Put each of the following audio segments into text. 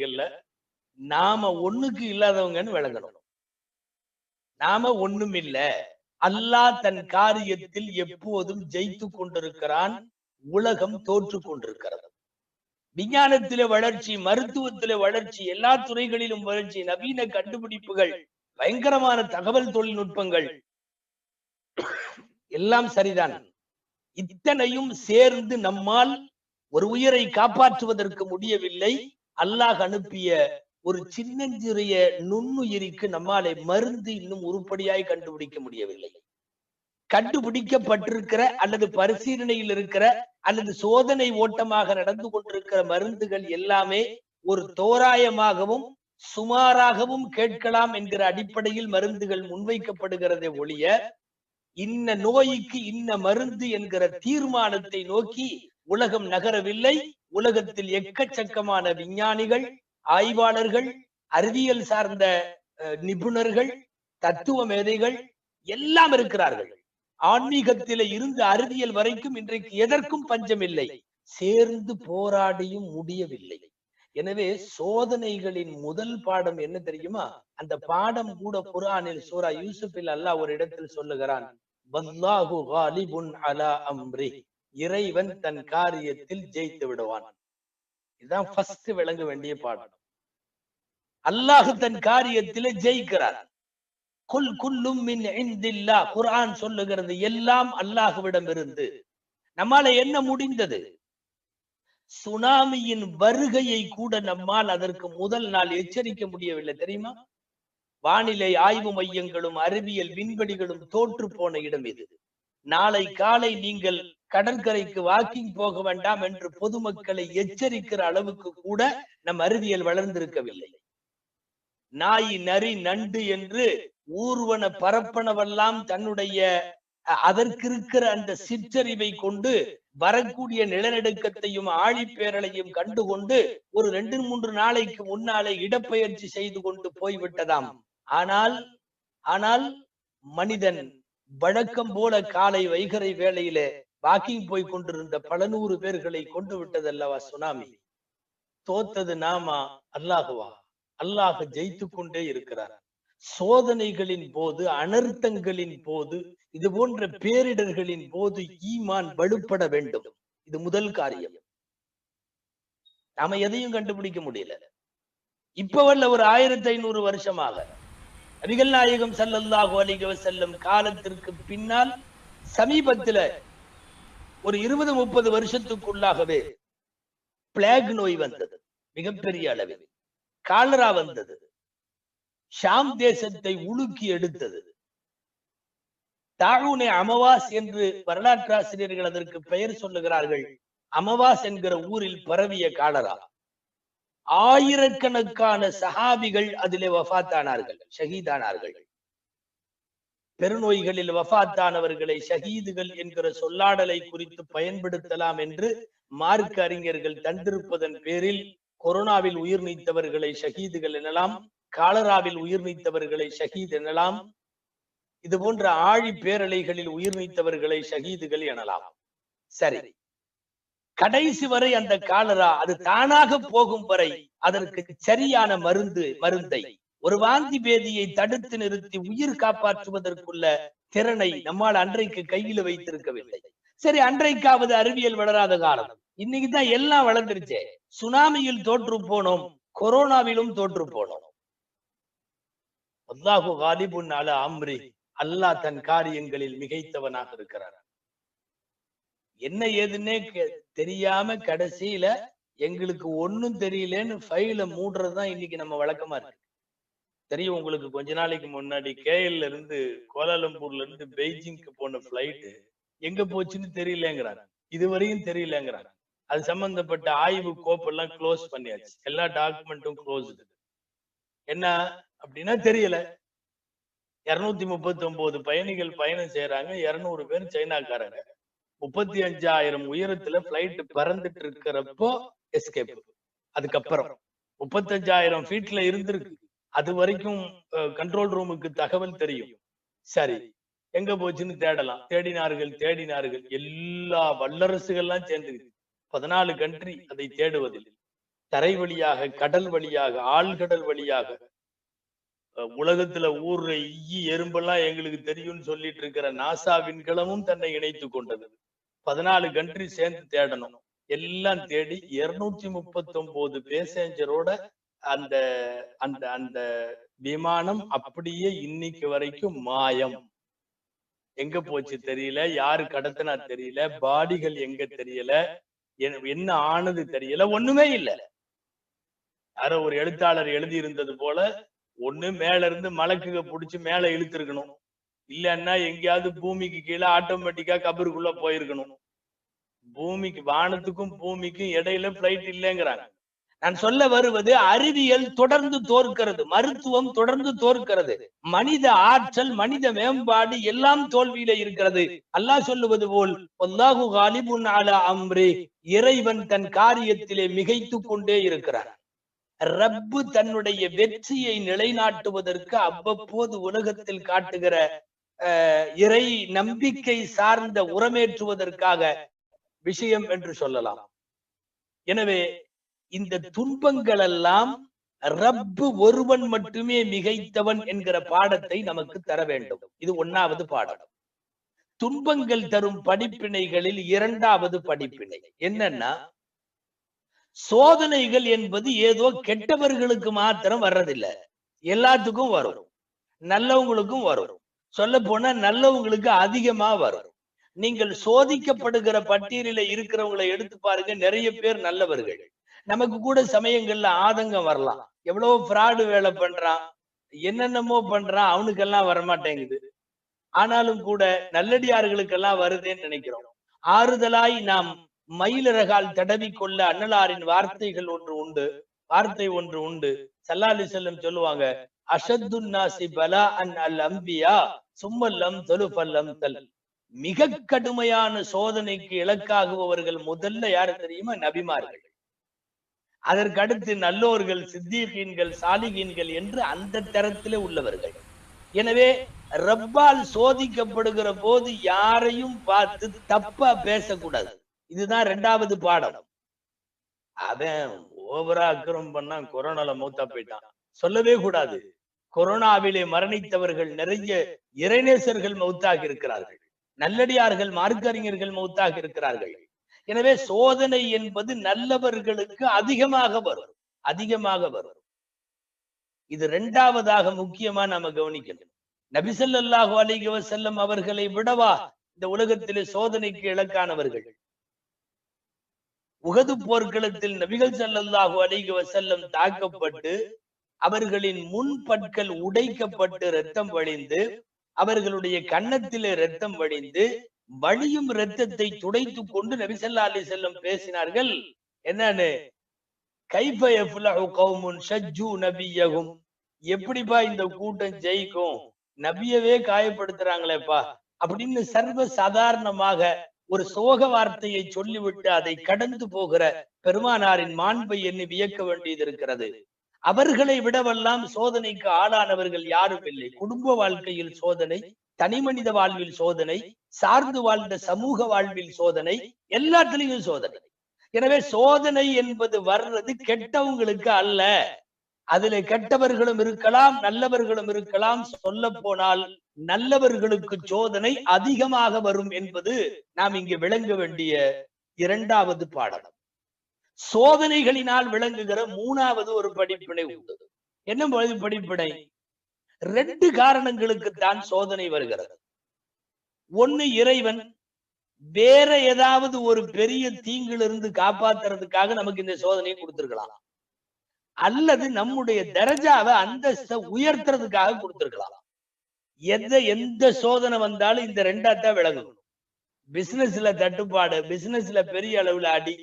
வார்த்தைகள்ல நாம ஒண்ணுக்கு இல்லாதவங்கன்னு விளங்கணும். நாம ஒண்ணும் இல்ல, அல்லாஹ் தன் காரியத்தில் எப்போதும் ஜெயித்து கொண்டிருக்கிறான், உலகம் தோற்று கொண்டிருக்கிறது. விஞ்ஞானத்திலே வளர்ச்சி, மருத்துவத்திலே வளர்ச்சி, எல்லா துறைகளிலும் வளர்ச்சி, நவீன கண்டுபிடிப்புகள், பயங்கரமான தகவல் தொழில்நுட்பங்கள் எல்லாம் சரிதான். இத்தனையும் சேர்ந்து நம்மால் ஒரு உயிரை காப்பாற்றுவதற்கு முடியவில்லை. அல்லாஹ் அனுப்பிய ஒரு சின்னஞ்சிறிய நுண்ணுயிரிக்கு நம்மாலே மருந்து இன்னும் உருப்படியாய் கண்டுபிடிக்க முடியவில்லை. கண்டுபிடிக்கப்பட்டிருக்கிற அல்லது பரிசீலனையில் இருக்கிற அல்லது சோதனை ஓட்டமாக நடந்து கொண்டிருக்கிற மருந்துகள் எல்லாமே ஒரு தோராயமாகவும் சுமாராகவும் கேட்கலாம் என்கிற அடிப்படையில் மருந்துகள் முன்வைக்கப்படுகிறதே ஒழிய, இன்ன நோய்க்கு இன்ன மருந்து என்கிற தீர்மானத்தை நோக்கி உலகம் நகரவில்லை. உலகத்தில் எக்கச்சக்கமான விஞ்ஞானிகள், ஆய்வாளர்கள், அறிவியல் சார்ந்த நிபுணர்கள், தத்துவ மேதைகள் எல்லாம் இருக்கிறார்கள். ஆன்மீகத்திலே இருந்து அறிவியல் வரைக்கும் இன்றைக்கு எதற்கும் பஞ்சம் இல்லை. சேர்ந்து போராடியும் முடியவில்லை. எனவே சோதனைகளின் முதல் பாடம் என்ன தெரியுமா? அந்த பாடம் கூட குர்ஆனில் சூரா யூசுஃபில் அல்லாஹ் ஒரு இடத்தில் சொல்லுகிறான், வல்லாஹு காலிபுன் அலா அம்ரி, இறைவன் தன் காரியத்தில் ஜெயித்து விடுவான். இதுதான் ஃபர்ஸ்ட் விளங்க வேண்டிய பாடம். அல்லாஹ் தன் காரியத்திலே ஜெயிக்கிறார். குல் குல்லும் மின் இன்தில்லாஹ், குர்ஆன் சொல்லுகிறது எல்லாம் அல்லாஹ்விடம் இருந்து. நம்மால என்ன முடிந்தது? சுனாமியின் வருகையை கூட நம்மால் அதற்கு முதல் நாள் எச்சரிக்க முடியவில்லை தெரியுமா? வானிலை ஆய்வு மையங்களும் அறிவியல் விண்வெளிகளும் தோற்று போன இடம் இது. நாளை காலை நீங்கள் கடற்கரைக்கு வாக்கிங் போக வேண்டாம் என்று பொதுமக்களை எச்சரிக்கிற அளவுக்கு கூட நம் அறிவியல் வளர்ந்திருக்கவில்லை. நாய், நரி, நண்டு என்று ஊர்வன பரப்பனவெல்லாம் தன்னுடைய அதற்கு இருக்கிற அந்த சிற்றறிவை கொண்டு வரக்கூடிய நிலநடுக்கத்தையும் ஆழிப்பேரலையும் கண்டுகொண்டு ஒரு 2-3 நாளைக்கு முன்னாலே இடப்பெயர்ச்சி செய்து கொண்டு போய்விட்டதாம். ஆனால் மனிதன் வழக்கம் போல காலை வைகறை வேளையிலே வாக்கிங் போய் கொண்டிருந்த பல 100 பேர்களை கொண்டு விட்டதல்லவா சுனாமி. தோத்தது நாமா அல்லாஹுவா? அல்லாஹ் ஜெயித்து கொண்டே இருக்கிறார். சோதனைகளின் போது, அனர்த்தங்களின் போது, இது போன்ற பேரிடர்களின் போது ஈமான் வலுப்பட வேண்டும். இது முதல் காரியம். நாம எதையும் கண்டுபிடிக்க முடியல. இப்பவல்ல ஒரு 1500 வருஷமாக நபிகள் நாயகம் ஸல்லல்லாஹு அலைஹி வஸல்லம் காலத்திற்கு பின்னால் சமீபத்துல ஒரு 20-30 வருஷத்துக்குள்ளாகவே பிளேக் நோய் வந்தது, மிகப்பெரிய அளவில். காலரா வந்தது, ஷாம் தேசத்தை உலுக்கி எடுத்தது. தாஊனே அமவாஸ் என்று வரலாற்றாசிரியர்கள் அதற்கு பெயர் சொல்லுகிறார்கள். அமவாஸ் என்கிற ஊரில் பரவிய காலரா. ஆயிரக்கணக்கான சஹாபிகள் அதிலே வஃபாத்தானார்கள், ஷஹீதானார்கள். பெருநோய்களில் வஃபாத்தானவர்களை ஷஹீதுகள் என்கிற சொல்லாடலை குறித்து பயன்படுத்தலாம் என்று மார்க்க அறிஞர்கள் தந்திருப்பதன் பேரில் கொரோனாவில் உயிர் நீத்தவர்களை ஷஹீதுகள் எனலாம், காலராவில் உயிர் நீத்தவர்களை ஷஹீத் எனலாம், இது போன்ற ஆழி பேரலைகளில் உயிர் நீத்தவர்களை ஷஹீதுகள் எனலாம். சரி, கடைசி வரை அந்த காலரா அது தானாக போகும் வரை அதற்கு சரியான மருந்தை, ஒரு வாந்தி பேதியை தடுத்து நிறுத்தி உயிர் காப்பாற்றுவதற்குள்ள திறனை நம்மால் அன்றைக்கு கையில வைத்திருக்கவில்லை. சரி, அன்றைக்காவது அறிவியல் வளராத காலம். இன்னைக்குதான் எல்லாம் வளர்ந்துருச்சே. சுனாமியில் தோற்று போனோம், கொரோனாவிலும் தோற்று போனோம். அல்லாஹு காலிபுன் அலா அம்ரி, அல்லாஹ் தன் காரியங்களில் மிகைத்தவனாக இருக்கிறார். என்ன ஏதுன்னே தெரியாம கடைசியில எங்களுக்கு ஒண்ணும் தெரியலன்னு ஃபைல மூடுறதுதான் இன்னைக்கு நம்ம வழக்கமா இருக்கு. தெரியும் உங்களுக்கு, கொஞ்ச நாளைக்கு முன்னாடி கேஎல்ல இருந்து கோலாலம்பூர்ல இருந்து பெய்ஜிங்க்கு போன பிளைட் எங்க போச்சுன்னு தெரியலங்கிறாங்க, இதுவரையும் தெரியலங்கிறாங்க. அது சம்பந்தப்பட்ட ஆய்வு கோப்பெல்லாம் க்ளோஸ் பண்ணியாச்சு, எல்லா டாக்குமெண்ட்டும் க்ளோஸ்டு. என்ன அப்படின்னா தெரியல. 239 பயணிகள் பயணம் செய்யறாங்க, 200 பேர் சைனாக்காரங்க. 35,000 உயரத்துல பிளைட் பறந்துட்டு இருக்கிறப்போ எஸ்கேப். அதுக்கப்புறம் 35,000 ஃபீட்ல இருந்திருக்கு. அது வரைக்கும் கண்ட்ரோல் ரூமுக்கு தகவல் தெரியும். சரி, எங்க போச்சுன்னு தேடலாம். தேடினார்கள். எல்லா வல்லரசுகள்லாம் சேர்ந்து 14 கண்ட்ரி அதை தேடுவதில். தரை வழியாக, கடல் வழியாக, ஆழ்கடல் வழியாக உலகத்துல ஊர்ற ஈ எறும்பெல்லாம் எங்களுக்கு தெரியும்னு சொல்லிட்டு இருக்கிற நாசா விண்கலமும் தன்னை இணைத்துக் கொண்டது. 14 கண்ட்ரி சேர்ந்து தேடணும். எல்லாம் தேடி 239 பேசஞ்சரோட அந்த அந்த அந்த விமானம் அப்படியே இன்னைக்கு வரைக்கும் மாயம். எங்க போச்சு தெரியல, யாரு கடத்தினா தெரியல, பாடிகள் எங்க தெரியல, என்ன ஆனது தெரியல, ஒண்ணுமே இல்ல. யாரோ ஒரு எழுத்தாளர் எழுதி இருந்தது போல, ஒண்ணு மேல இருந்து மலக்குக புடிச்சு மேல இழுத்திருக்கணும், இல்லன்னா எங்கேயாவது பூமிக்கு கீழே ஆட்டோமேட்டிக்கா கபருக்குள்ள போயிருக்கணும். பூமிக்கு, வானத்துக்கும் பூமிக்கும் இடையில பிளைட் இல்லைங்கிறாங்க. நான் சொல்ல வருவது, அறிவியல் தொடர்ந்து தோற்கிறது, மருத்துவம் தொடர்ந்து தோற்கிறது, மனித ஆற்றல், மனித மேம்பாடு எல்லாம் தோல்வியில இருக்கிறது. அல்லாஹ் சொல்லுவது போல், வல்லாஹு காலிபுன் அலா அம்ரி, இறைவன் தன் காரியத்திலே மிகைத்துக் கொண்டே இருக்கிறார். ரப்பு தன்னுடைய வெற்றியை நிலைநாட்டுவதற்கு அவ்வப்போது உலகத்தில் காட்டுகிற இறை நம்பிக்கை சார்ந்த உரமேற்றுவதற்காக விஷயம் என்று சொல்லலாம். எனவே இந்த துன்பங்கள் எல்லாம் ரப்பு ஒருவன் மட்டுமே மிகைத்தவன் என்கிற பாடத்தை நமக்கு தர வேண்டும். இது 1வது பாடம். துன்பங்கள் தரும் படிப்பினைகளில் 2வது படிப்பினை என்னன்னா, சோதனைகள் என்பது ஏதோ கெட்டவர்களுக்கு மாத்திரம் வர்றதில்லை, எல்லாத்துக்கும் வரும், நல்லவங்களுக்கும் வரும். சொல்ல போனா நல்லவங்களுக்கு அதிகமா வரும். நீங்கள் சோதிக்கப்படுகிற பட்டியலில் இருக்கிறவங்களை எடுத்து பாருங்க, நிறைய பேர் நல்லவர்கள். நமக்கு கூட சமயங்கள்ல ஆதங்கம் வரலாம், எவ்வளவு ஃப்ராடு வேலை பண்றான், என்னென்னமோ பண்றான், அவனுக்கெல்லாம் வரமாட்டேங்குது. ஆனாலும் கூட நல்லடியார்களுக்கெல்லாம் வருதேன்னு நினைக்கிறோம். ஆறுதலாய் நாம் மயிலிறகால் தடவி கொள்ள அன்னலாரின் வார்த்தைகள் வார்த்தை ஒன்று உண்டு. ஸல்லல்லாஹு அலைஹி வஸல்லம் சொல்லுவாங்க, அஷத்துன் நாஸி பலாஅன் அல் அன்பியா சும்மல்லம் தலுஃபல்லம் தல். மிக கடுமையான சோதனைக்கு இலக்காகுபவர்கள் முதல்ல யாரு தெரியுமா? நபிமார்கள். அதற்கடுத்து நல்லோர்கள், சித்தீகீன்கள், சாலிகீன்கள் என்று அந்த தரத்திலே உள்ளவர்கள். எனவே ரப்பால் சோதிக்கப்படுகிற போது யாரையும் பார்த்து தப்பா பேசக்கூடாது. இதுதான் 2வது பாடம். அவன் ஓவரா அக்கிரம் பண்ணா கொரோனால மௌத்தா போயிட்டான் சொல்லவே கூடாது. கொரோனாவிலே மரணித்தவர்கள் நிறைய இறைநேசர்கள் மௌத்தாக இருக்கிறார்கள், நல்லடியார்கள், மார்க்கறிஞர்கள் மௌத்தாக இருக்கிறார்கள். எனவே சோதனை என்பது நல்லவர்களுக்கு அதிகமாக வரும். இது 2வதாக முக்கியமா நாம கவனிக்கணும். நபி ஸல்லல்லாஹு அலைஹி வஸல்லம் அவர்களை விடவா இந்த உலகத்திலே சோதனைக்கு இலக்கானவர்கள்? உஹது போர்க்களத்தில் நபிகள் ஸல்லல்லாஹு அலைஹி வஸல்லம் தாக்கப்பட்டு அவர்களின் முன்பற்கள் உடைக்கப்பட்டு இரத்தம் வழிந்து, அவர்களுடைய கன்னத்திலே இரத்தம் வழிந்து, வழியும் இரத்தத்தை துடைத்துக் கொண்டு நபி ஸல்லல்லாஹு அலைஹி வஸல்லம் பேசினார்கள். என்னன்னு? கைஃப யஃப்லஹு கௌமுன் ஷஜ்ஜு நபியஹும், எப்படிப்பா இந்த கூட்டம் ஜெயிக்கும், நபியவே காயப்படுத்துறாங்களேப்பா அப்படின்னு சர்வ சாதாரணமாக ஒரு சோக வார்த்தையை சொல்லிவிட்டு அதை கடந்து போகிற பெருமானாரின் மாண்பை எண்ணி வியக்க வேண்டியது இருக்கிறது. அவர்களை விடவெல்லாம் சோதனைக்கு ஆளானவர்கள் யாரும் இல்லை. குடும்ப வாழ்க்கையில் சோதனை, தனி மனித வாழ்வில் சோதனை, சார்ந்து வாழ்ந்த சமூக வாழ்வில் சோதனை, எல்லாத்திலையும் சோதனை. எனவே சோதனை என்பது வர்றது கெட்டவங்களுக்கு அல்ல. அதிலே கெட்டவர்களும் இருக்கலாம், நல்லவர்களும் இருக்கலாம். சொல்ல போனால் நல்லவர்களுக்கு சோதனை அதிகமாக வரும் என்பது நாம் இங்கு விளங்க வேண்டிய 2வது பாடம். சோதனைகளினால் விளங்குகிற 3வது ஒரு படிப்பினை உண்டு. என்ன படிப்பினை? 2 காரணங்களுக்கு தான் சோதனை வருகிறது. ஒண்ணு, இறைவன் வேற ஏதாவது ஒரு பெரிய தீங்கிலிருந்து காப்பாத்துறதுக்காக நமக்கு இந்த சோதனையை கொடுத்திருக்கலாம், அல்லது நம்முடைய தரஜாவை அந்தஸ்தை உயர்த்துறதுக்காக கொடுத்திருக்கலாம். எந்த சோதனை வந்தாலும் இந்த 2ஆத்தான் விளங்கணும். பிசினஸ்ல தட்டுப்பாடு, பிசினஸ்ல பெரிய அளவுல அடி,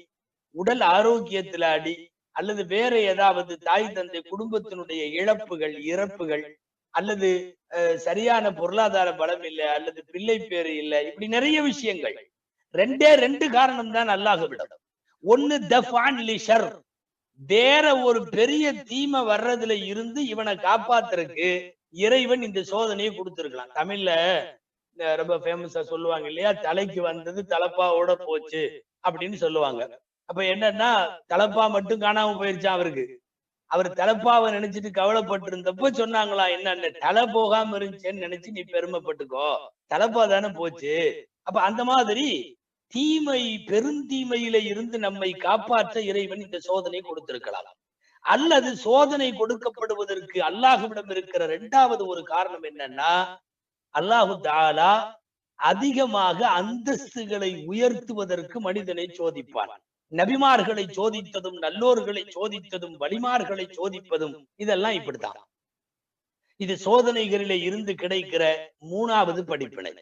உடல் ஆரோக்கியத்துல அடி, அல்லது வேற ஏதாவது தாய் தந்தை குடும்பத்தினுடைய இழப்புகள், இறப்புகள், அல்லது சரியான பொருளாதார பலம் இல்லை, அல்லது பிள்ளை பேரு இல்லை, இப்படி நிறைய விஷயங்கள். 2 காரணம் தான் அல்லாஹ் விடும். ஒன்னு தஃபான் லி ஷர், வேற ஒரு பெரிய தீமை வர்றதுல இருந்து இவனை காப்பாத்துறதுக்கு இறைவன் இந்த சோதனையை கொடுத்திருக்கலாம். தமிழ்ல ரொம்ப ஃபேமஸா சொல்லுவாங்க இல்லையா, தலைக்கு வந்தது தலப்பாவோட போச்சு அப்படின்னு சொல்லுவாங்க. அப்ப என்னன்னா தலப்பா மட்டும் காணாம போயிருச்சான் அவருக்கு. அவர் தலப்பாவை நினைச்சிட்டு கவலைப்பட்டு இருந்தப்போ சொன்னாங்களா, என்ன தலை போகாம இருந்துச்சேன்னு நினைச்சு நீ பெருமைப்பட்டுக்கோ, தலப்பா தானே போச்சு. அப்ப அந்த மாதிரி தீமை பெருந்தீமையில இருந்து நம்மை காப்பாற்ற இறைவன் இந்த சோதனை கொடுத்திருக்கலாம். அல்லது சோதனை கொடுக்கப்படுவதற்கு அல்லாஹ்விடம் இருக்கிற இரண்டாவது ஒரு காரணம் என்னன்னா, அல்லாஹு தஆலா அதிகமாக அந்தஸ்துகளை உயர்த்துவதற்கு மனிதனை சோதிப்பான். நபிமார்களை சோதித்ததும், நல்லோர்களை சோதித்ததும், வலிமார்களை சோதிப்பதும் இதெல்லாம் இப்படித்தான். இது சோதனைகளிலே இருந்து கிடைக்கிற 3வது படிப்பினை.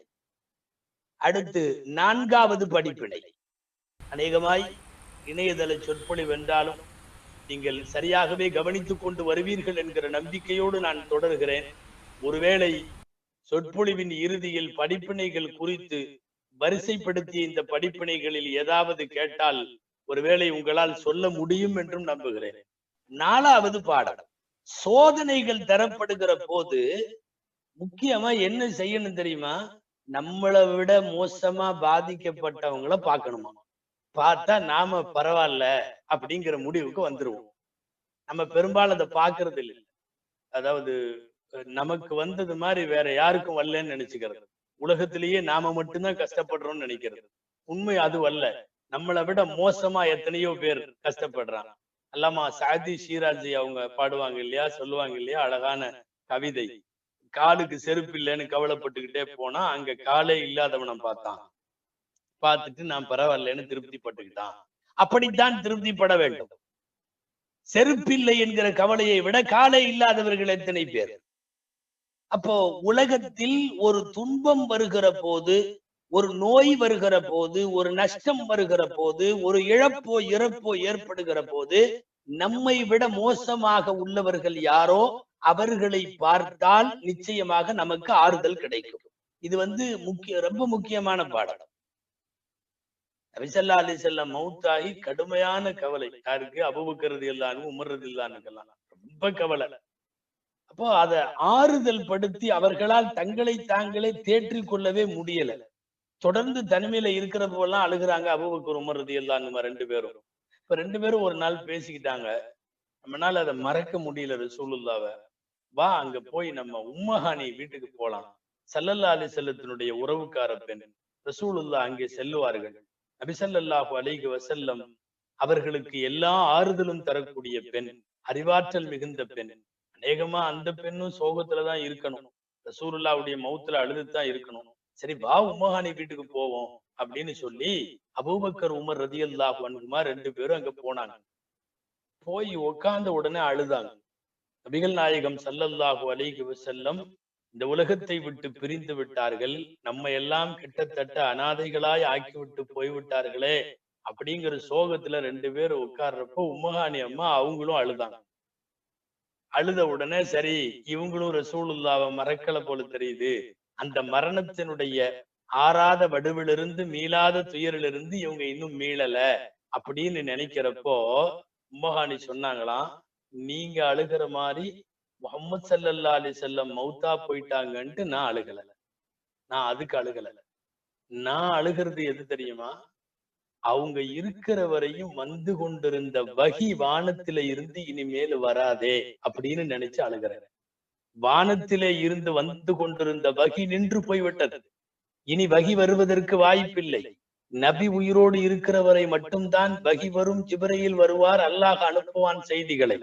அடுத்து 4வது படிப்பினை. அநேகமாய் இணையதள சொற்பொழிவு என்றாலும் நீங்கள் சரியாகவே கவனித்துக் கொண்டு வருவீர்கள் என்கிற நம்பிக்கையோடு நான் தொடர்கிறேன். ஒருவேளை சொற்பொழிவின் இறுதியில் படிப்பினைகள் குறித்து வரிசைப்படுத்திய இந்த படிப்பினைகளில் ஏதாவது கேட்டால் ஒருவேளை உங்களால் சொல்ல முடியும் என்றும் நம்புகிறேன். 4வது பாடம். சோதனைகள் தரப்படுகிற போது முக்கியமா என்ன செய்யணும் தெரியுமா? நம்மளை விட மோசமா பாதிக்கப்பட்டவங்கள பார்க்கணுமா. பார்த்தா நாம பரவாயில்ல அப்படிங்கிற முடிவுக்கு வந்துருவோம். நம்ம பெரும்பாலும் அதை பார்க்கறது இல்லை. அதாவது நமக்கு வந்தது மாதிரி வேற யாருக்கும் வரலன்னு நினைச்சுக்கிறது. உலகத்திலேயே நாம மட்டும்தான் கஷ்டப்படுறோம்னு நினைக்கிறது. உண்மை அது அல்ல. நம்மளை விட மோசமா எத்தனையோ பேர் கஷ்டப்படுறாங்க. அல்லாமா சாதி ஷீராஜி அவங்க பாடுவாங்க இல்லையா, சொல்லுவாங்க இல்லையா, அழகான கவிதை. காலுக்கு செருப்பு இல்லைன்னு கவலைப்பட்டுக்கிட்டே போனா அங்க காலே இல்லாதவனை பார்த்தான், பார்த்துட்டு நான் பரவாயில்லைன்னு திருப்திப்பட்டுக்கிட்டான். அப்படித்தான் திருப்திப்பட வேண்டும். செருப்பில்லை என்கிற கவலையை விட காலே இல்லாதவர்கள் எத்தனை பேர். அப்போ உலகத்தில் ஒரு துன்பம் வருகிற போது, ஒரு நோய் வருகிற போது, ஒரு நஷ்டம் வருகிற போது, ஒரு இழப்போ இறப்போ ஏற்படுகிற போது நம்மை விட மோசமாக உள்ளவர்கள் யாரோ அவர்களை பார்த்தால் நிச்சயமாக நமக்கு ஆறுதல் கிடைக்கும். இது ரொம்ப முக்கியமான பாடம். நபி ஸல்லல்லாஹு அலைஹி வஸல்லம் மௌத்தாகி கடுமையான கவலை. யாருக்கு? அபூபக்கர் ரலியல்லாஹு அன்ஹு, உமர் ரலியல்லாஹு அன்ஹுக்கெல்லாம் ரொம்ப கவலை. அப்போ அதை ஆறுதல் படுத்தி அவர்களால் தங்களை தாங்களே தேற்றிக் கொள்ளவே முடியல. தொடர்ந்து தனிமையில இருக்கிற போதெல்லாம் அழுகுறாங்க அபூபக்கர் உமர் ரலியல்லாஹு அன்ஹு 2 பேரும். இப்ப 2 பேரும் ஒரு நாள் பேசிக்கிட்டாங்க. நம்மனால அதை மறக்க முடியல ரசூலுல்லாஹ்வை. வா அங்க போய் நம்ம உம்மஹானி வீட்டுக்கு போலாம். ஸல்லல்லாஹு அலைஹி வஸல்லத்தினுடைய உறவுக்கார பெண். ரசூலுல்லாஹ் அங்கே செல்லுவார்கள். நபி ஸல்லல்லாஹு அலைஹி வஸல்லம் அவர்களுக்கு எல்லா ஆறுதலும் தரக்கூடிய பெண், அறிவாற்றல் மிகுந்த பெண். அநேகமா அந்த பெண்ணும் சோகத்துலதான் இருக்கணும். ரசூலுல்லாஹ்வுடைய மௌத்துல அழுதுதான் இருக்கணும். சரி வா உம்மஹானி வீட்டுக்கு போவோம் அப்படின்னு சொல்லி அபூபக்கர் உமர் ரலியல்லாஹு அன்ஹுமா 2 பேரும் அங்க போனாங்க. போய் உட்கார்ந்த உடனே அழுதாங்க. நபிகள் நாயகம் ஸல்லல்லாஹு அலைஹி வஸல்லம் இந்த உலகத்தை விட்டு பிரிந்து விட்டார்கள், நம்ம எல்லாம் கிட்டத்தட்ட அனாதைகளாய் ஆக்கிவிட்டு போய்விட்டார்களே அப்படிங்கிற சோகத்துல 2 பேரும் உட்கார்றப்போ உம்மஹானி அம்மா அவங்களும் அழுதாங்க. அழுத உடனே சரி இவங்களும் ரசூலுல்லாஹ்வை மறக்கல போல தெரியுது, அந்த மரணத்தினுடைய ஆறாத வடுவிலிருந்து மீளாத துயரிலிருந்து இவங்க இன்னும் மீளல அப்படின்னு நினைக்கிறப்போ உம்மஹானி சொன்னாங்களாம், நீங்க அழுகிற மாதிரி முஹம்மது ஸல்லல்லாஹு அலைஹி வஸல்லம் மௌத்தா போயிட்டாங்கன்ட்டு நான் அழுகல, நான் அதுக்கு அழுகல. நான் அழுகிறது எது தெரியுமா? அவங்க இருக்கிற வரையும் வந்து கொண்டிருந்த வகி வானத்தில இருந்து இனிமேல் வராதே அப்படின்னு நினைச்சு அழுகிறேன். வானத்திலே இருந்து வந்து கொண்டிருந்த வகி நின்று போய்விட்டது. இனி வகி வருவதற்கு வாய்ப்பில்லை. நபி உயிரோடு இருக்கிற வரை மட்டும்தான் வகி வரும். ஜிப்ரீல் வருவார், அல்லாஹ் அனுப்புவான் செய்திகளை.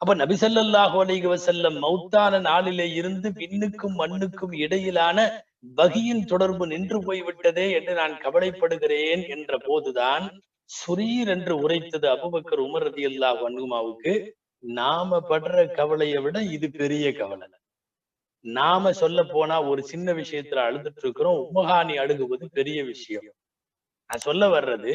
அப்ப நபி ஸல்லல்லாஹு அலைஹி வஸல்லம் மௌத்தான நாளிலே இருந்து விண்ணுக்கும் மண்ணுக்கும் இடையிலான வகியின் தொடர்பு நின்று போய்விட்டதே என்று நான் கவலைப்படுகிறேன் என்ற போதுதான் சுரீர் என்று உரைத்தது அபூபக்கர் உமர் ரலியல்லாஹு அன்ஹுமாவுக்கு, நாம படுற கவலையை விட இது பெரிய கவலை. நாம சொல்ல போனா ஒரு சின்ன விஷயத்துல அழுதுட்டு இருக்கிறோம், உம்மஹானி அழுகுவது பெரிய விஷயம். நான் சொல்ல வர்றது,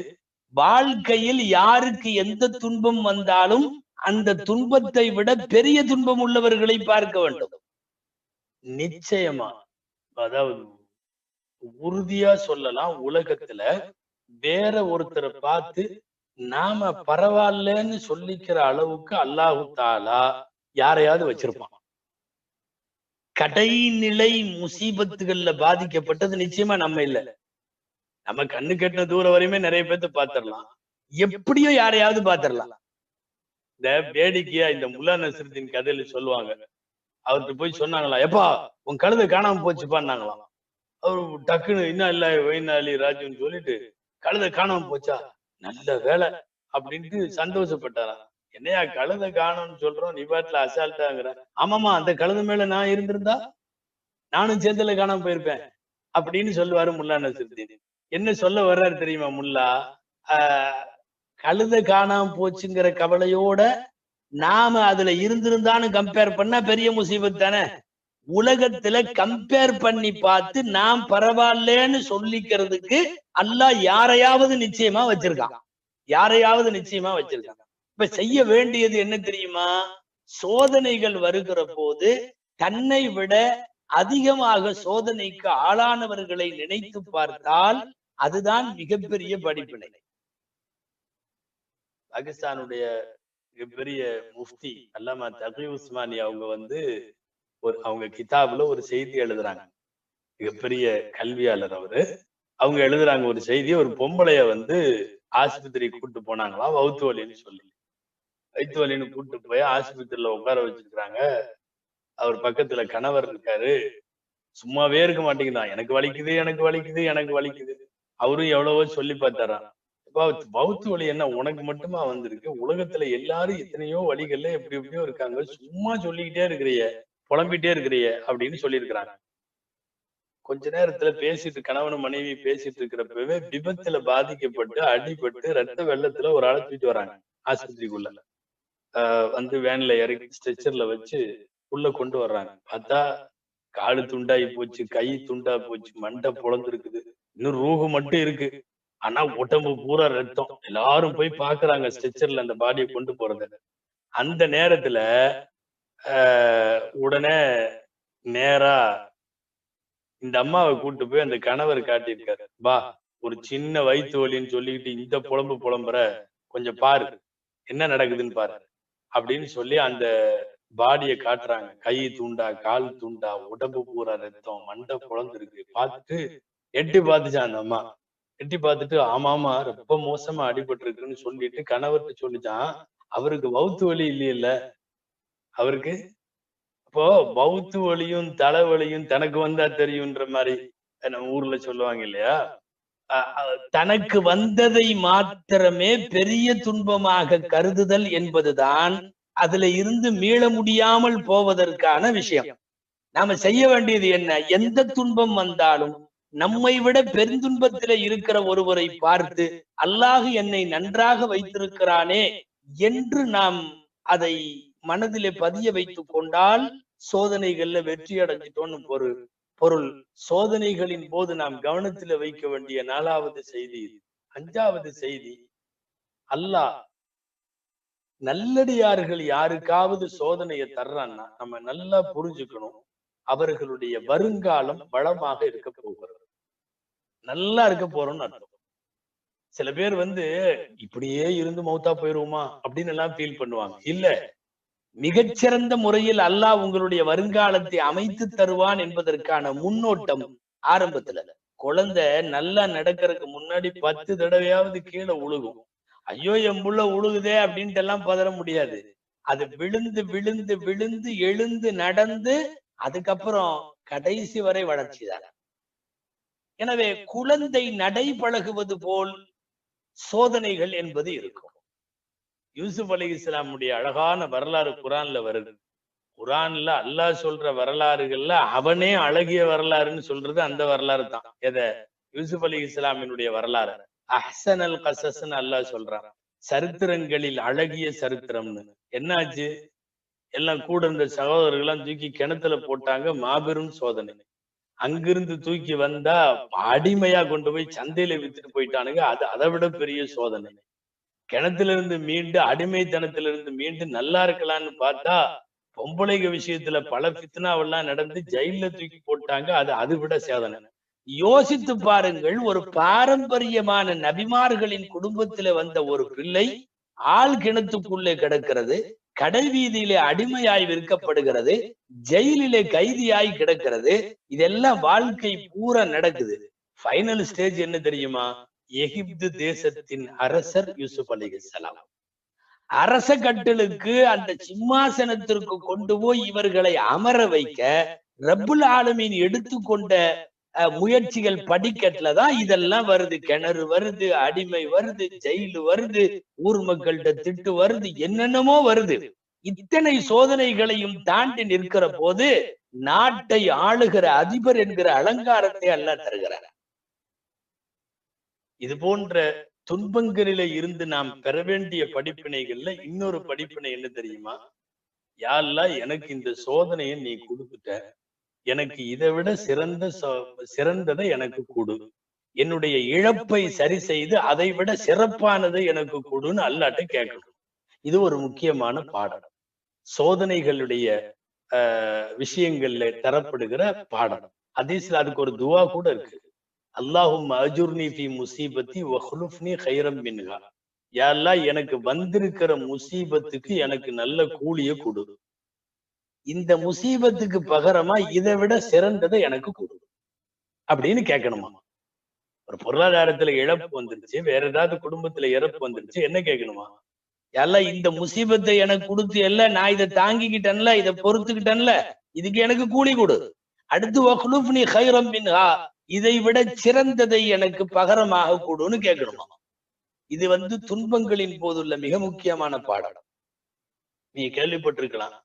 வாழ்க்கையில் யாருக்கு எந்த துன்பம் வந்தாலும் அந்த துன்பத்தை விட பெரிய துன்பம் உள்ளவர்களை பார்க்க வேண்டும். நிச்சயமா, அதாவது உறுதியா சொல்லலாம், உலகத்துல வேற ஒருத்தரை பார்த்து நாம பரவாயில்லன்னு சொல்லிக்கிற அளவுக்கு அல்லாஹு தஆலா யாரையாவது வச்சிருப்பான். கடைநிலை முசீபத்துகள்ல பாதிக்கப்பட்டது நிச்சயமா நம்ம இல்ல. நம்ம கண்ணு கெட்டின தூரம் வரையுமே நிறைய பேர்த்த பார்த்திடலாம். எப்படியோ யாரையாவது பாத்திரலாம். இந்த வேடிக்கையா இந்த முல்லா நஸ்ருதீன் கதையில சொல்லுவாங்க, அவர்கிட்ட போய் சொன்னாங்களா, எப்பா உன் கழுதை காணாம போச்சுப்பான்னாங்களாம். அவரு டக்குன்னு இன்னா இல்ல வைனாலி ராஜுன்னு சொல்லிட்டு கழுதை காணாம போச்சா, நல்ல வேலை அப்படின்ட்டு சந்தோஷப்பட்டாராம். என்னையா கழுதை காணும்னு சொல்றோம், நீ பாட்டுல அசால்ட்டாங்கிற. ஆமாமா, அந்த கழுதை மேல நான் இருந்திருந்தா நானும் சேர்ந்துல காணாம போயிருப்பேன் அப்படின்னு சொல்லுவாரு முல்லா நஸ்ருதீன். என்ன சொல்ல வர்றாரு தெரியுமா முல்லா? ஆஹ் கழுதை காணாம போச்சுங்கிற கவலையோட நாம அதுல இருந்திருந்தான்னு கம்பேர் பண்ணா பெரிய முசீபத் தானே. உலகத்துல கம்பேர் பண்ணி பார்த்து நாம் பரவாயில்லன்னு சொல்லிக்கிறதுக்கு அல்லாஹ் யாரையாவது நிச்சயமா வச்சிருக்கான், யாரையாவது நிச்சயமா வச்சிருக்கான். இப்ப செய்ய வேண்டியது என்ன தெரியுமா? சோதனைகள் வருகிற போது தன்னை விட அதிகமாக சோதனைக்கு ஆளானவர்களை நினைத்து பார்த்தால் அதுதான் மிகப்பெரிய படிப்பினை. பாகிஸ்தானுடைய மிகப்பெரிய முஃப்தி அல்லாமா தகி உஸ்மானி அவங்க அவங்க கிதாபுல ஒரு செய்தி எழுதுறாங்க. மிகப்பெரிய கல்வியாளர் அவரு. அவங்க எழுதுறாங்க ஒரு செய்தி, ஒரு பொம்பளைய ஆஸ்பத்திரி கூட்டு போனாங்களாம், வவுத்து வலின்னு சொல்லி. வயிற்று வலின்னு கூட்டு போய் ஆஸ்பத்திரியில உட்கார வச்சிருக்கிறாங்க. அவர் பக்கத்துல கணவர் இருக்காரு. சும்மாவே இருக்க மாட்டேங்குதான், எனக்கு வலிக்குது எனக்கு வலிக்குது எனக்கு வலிக்குது. அவரும் எவ்வளவோ சொல்லி பார்த்தாராம். வவுத்து வலி என்ன உனக்கு மட்டுமா வந்திருக்கு? உலகத்துல எல்லாரும் எத்தனையோ வழிகள்ல எப்படி எப்படியோ இருக்காங்க, சும்மா சொல்லிக்கிட்டே இருக்கிறிய, புலம்பிட்டே இருக்கிறிய அப்படின்னு சொல்லியிருக்கிறாங்க. கொஞ்ச நேரத்துல பேசிட்டு கணவன் மனைவி பேசிட்டு இருக்கிறப்பவே விபத்துல பாதிக்கப்பட்டு அடிபட்டு ரத்த வெள்ளத்துல ஒரு ஆளை தூக்கிட்டு வராங்க ஆஸ்பத்திரிக்குள்ள. வேன்ல இறக்கி ஸ்ட்ரெச்சர்ல வச்சு உள்ள கொண்டு வர்றாங்க. பார்த்தா காலு துண்டாகி போச்சு, கை துண்டா போச்சு, மண்டை பொழந்திருக்குது, இன்னும் ரூஹு மட்டும் இருக்கு. ஆனா உடம்பு பூரா ரத்தம். எல்லாரும் போய் பாக்குறாங்க ஸ்ட்ரெச்சர்ல அந்த பாடியை கொண்டு போறது. அந்த நேரத்துல உடனே நேரா இந்த அம்மாவை கூட்டு போய் அந்த கணவர் காட்டியிருக்காரு. வா, ஒரு சின்ன வயிற்று வலின்னு சொல்லிக்கிட்டு இந்த புலம்புற, கொஞ்சம் பாரு என்ன நடக்குதுன்னு பாரு அப்படின்னு சொல்லி அந்த பாடியை காட்டுறாங்க. கை துண்டா, கால் துண்டா, உடம்பு பூரா ரத்தம், மண்டை பொழந்திருக்கு. பார்த்துட்டு எட்டி பார்த்துச்சான் அந்த அம்மா. எட்டி பார்த்துட்டு ஆமாமா ரொம்ப மோசமா அடிபட்டு இருக்குன்னு சொல்லிட்டு கணவர்கிட்ட சொல்லிச்சான், அவருக்கு வவுத்து வலி இல்லையில்ல அவருக்கு. இப்போ வவுத்து வலியும் தலைவலியும் தனக்கு வந்தா தெரியும்ன்ற மாதிரி நம்ம ஊர்ல சொல்லுவாங்க இல்லையா? தனக்கு வந்ததை மாத்திரமே பெரிய துன்பமாக கருதுதல் என்பதுதான் அதுல இருந்து மீள முடியாமல் போவதற்கான விஷயம். நாம செய்ய வேண்டியது என்ன? எந்த துன்பம் வந்தாலும் நம்மை விட பெருந்துன்பத்தில இருக்கிற ஒருவரை பார்த்து அல்லாஹ் என்னை நன்றாக வைத்திருக்கிறானே என்று நாம் அதை மனதிலே பதிய வைத்துக் கொண்டால் சோதனைகள்ல வெற்றி அடைஞ்சிட்டோன்னு பொருள். சோதனைகளின் போது நாம் கவனத்துல வைக்க வேண்டிய 4வது செய்தி. 5வது செய்தி, அல்லாஹ் நல்லடியார்கள் யாருக்காவது சோதனையை தர்றான்னா நம்ம நல்லா புரிஞ்சுக்கணும், அவர்களுடைய வருங்காலம் வளமாக இருக்க போகிறது, நல்லா இருக்க போறோம்னு அர்த்தம். சில பேர் இப்படியே இருந்து மௌத்தா போயிருவோமா அப்படின்னு எல்லாம் ஃபீல் பண்ணுவாங்க. இல்ல, மிகச்சிறந்த முறையில் அல்லாஹ் உங்களுடைய வருங்காலத்தை அமைத்து தருவான் என்பதற்கான முன்னோட்டம் ஆரம்பத்துல. குழந்தை நல்லா நடக்கிறதுக்கு முன்னாடி 10 தடவையாவது கீழே உழுகும். ஐயோ என் புள்ள உழுகுதே அப்படின்ட்டு எல்லாம் பதற முடியாது. அது விழுந்து விழுந்து விழுந்து எழுந்து நடந்து அதுக்கப்புறம் கடைசி வரை வளர்ச்சிதான். எனவே குழந்தை நடைபழகுவது போல் சோதனைகள் என்பது இருக்கும். யூசுப் அலைஹிஸ்ஸலாமுடைய அழகான வரலாறு குரான்ல வருது. குரான்ல அல்லாஹ் சொல்ற வரலாறுகள்ல அவனே அழகிய வரலாறுன்னு சொல்றது அந்த வரலாறு தான். எதை? யூசுப் அலைஹிஸ்ஸலாமினுடைய வரலாறு. அஹ்ஸனல் கஸஸ்ன்னு அல்லாஹ் சொல்றான், சரித்திரங்களில் அழகிய சரித்திரம்னு. என்னாச்சு? எல்லாம் கூட இருந்த சகோதரர்கள் எல்லாம் தூக்கி கிணத்துல போட்டாங்க, மாபெரும் சோதனை. அங்கிருந்து தூக்கி வந்தா அடிமையா கொண்டு போய் சந்தையில வித்துட்டு போயிட்டானுங்க, அது அதை விட பெரிய சோதனை. கிணத்துல இருந்து மீண்டு அடிமைத்தனத்திலிருந்து மீண்டு நல்லா இருக்கலாம்னு பார்த்தா பொம்பளைங்க விஷயத்துல பல ஃபித்னாவெல்லாம் நடந்து ஜெயில தூக்கி போட்டாங்க, அது விட சேதனை. யோசித்து பாருங்கள், ஒரு பாரம்பரியமான நபிமார்களின் குடும்பத்தில வந்த ஒரு பிள்ளை ஆள் கிணத்துக்குள்ளே கிடக்கிறது, கடை வீதியிலே அடிமையாய் விற்கப்படுகிறது, ஜெயிலிலே கைதியாய் கிடக்கிறது. இதெல்லாம் வாழ்க்கை பூரா நடக்குது. ஃபைனல் ஸ்டேஜ் என்ன தெரியுமா? எகிப்து தேசத்தின் அரசர் யூசுப் அலைஹிஸ்ஸலாம். அரச கட்டளுக்கு அந்த சிம்மாசனத்திற்கு கொண்டு போய் இவர்களை அமர வைக்க ரப்புல் ஆலமீன் எடுத்துக்கொண்ட முயற்சிகள் படிக்கட்டுலதான் இதெல்லாம் வருது. கிணறு வருது, அடிமை வருது, ஜெயிலு வருது, ஊர் மக்கள்கிட்ட திட்டு வருது, என்னென்னமோ வருது. இத்தனை சோதனைகளையும் தாண்டி நிற்கிற போது நாட்டை ஆளுகிற அதிபர் என்கிற அலங்காரத்தை அல்லாஹ் தருகிறார். இது போன்ற துன்பங்களில இருந்து நாம் பெற வேண்டிய படிப்பினைகள்ல இன்னொரு படிப்பினை என்ன தெரியுமா? யா அல்லாஹ், எனக்கு இந்த சோதனையை நீ கொடுத்துட்ட, எனக்கு இதை விட சிறந்ததை எனக்கு கொடு, என்னுடைய இழப்பை சரி செய்து அதை விட சிறப்பானதை எனக்கு கொடுன்னு அல்லாஹ்ட்ட கேட்கணும். இது ஒரு முக்கியமான பாடம். சோதனைகளுடைய விஷயங்கள்ல தரப்படுகிற பாடம். ஹதீஸ்ல அதுக்கு ஒரு துவா கூட இருக்கு. அல்லாஹும்ம அஜுர்னி ஃபீ முஸீபத்தி வஹ்லுஃப்னி கைரம் மின்ஹா. யா அல்லாஹ், எனக்கு வந்திருக்கிற முசீபத்துக்கு எனக்கு நல்ல கூலியை கொடு, இந்த முசீபத்துக்கு பகரமா இதை விட சிறந்ததை எனக்கு கொடு அப்படின்னு கேட்கணுமா? ஒரு பொருளாதாரத்துல இழப்பு வந்துருச்சு, வேற ஏதாவது குடும்பத்துல இறப்பு வந்துருச்சு, என்ன கேட்கணுமா? எல்லாம் இந்த முசீபத்தை எனக்கு கொடுத்து எல்லாம் நான் இதை தாங்கிக்கிட்டேன்ல, இதை பொறுத்துக்கிட்டேன்ல, இதுக்கு எனக்கு கூலி கொடு. அடுத்து வஹ்லுஃப்னி கைரம் மின்ஹா, இதை விட சிறந்ததை எனக்கு பகரமாக கொடுன்னு கேட்கணுமா? இது துன்பங்களின் போதுள்ள மிக முக்கியமான பாடம். நீ கேள்விப்பட்டிருக்கலாம்,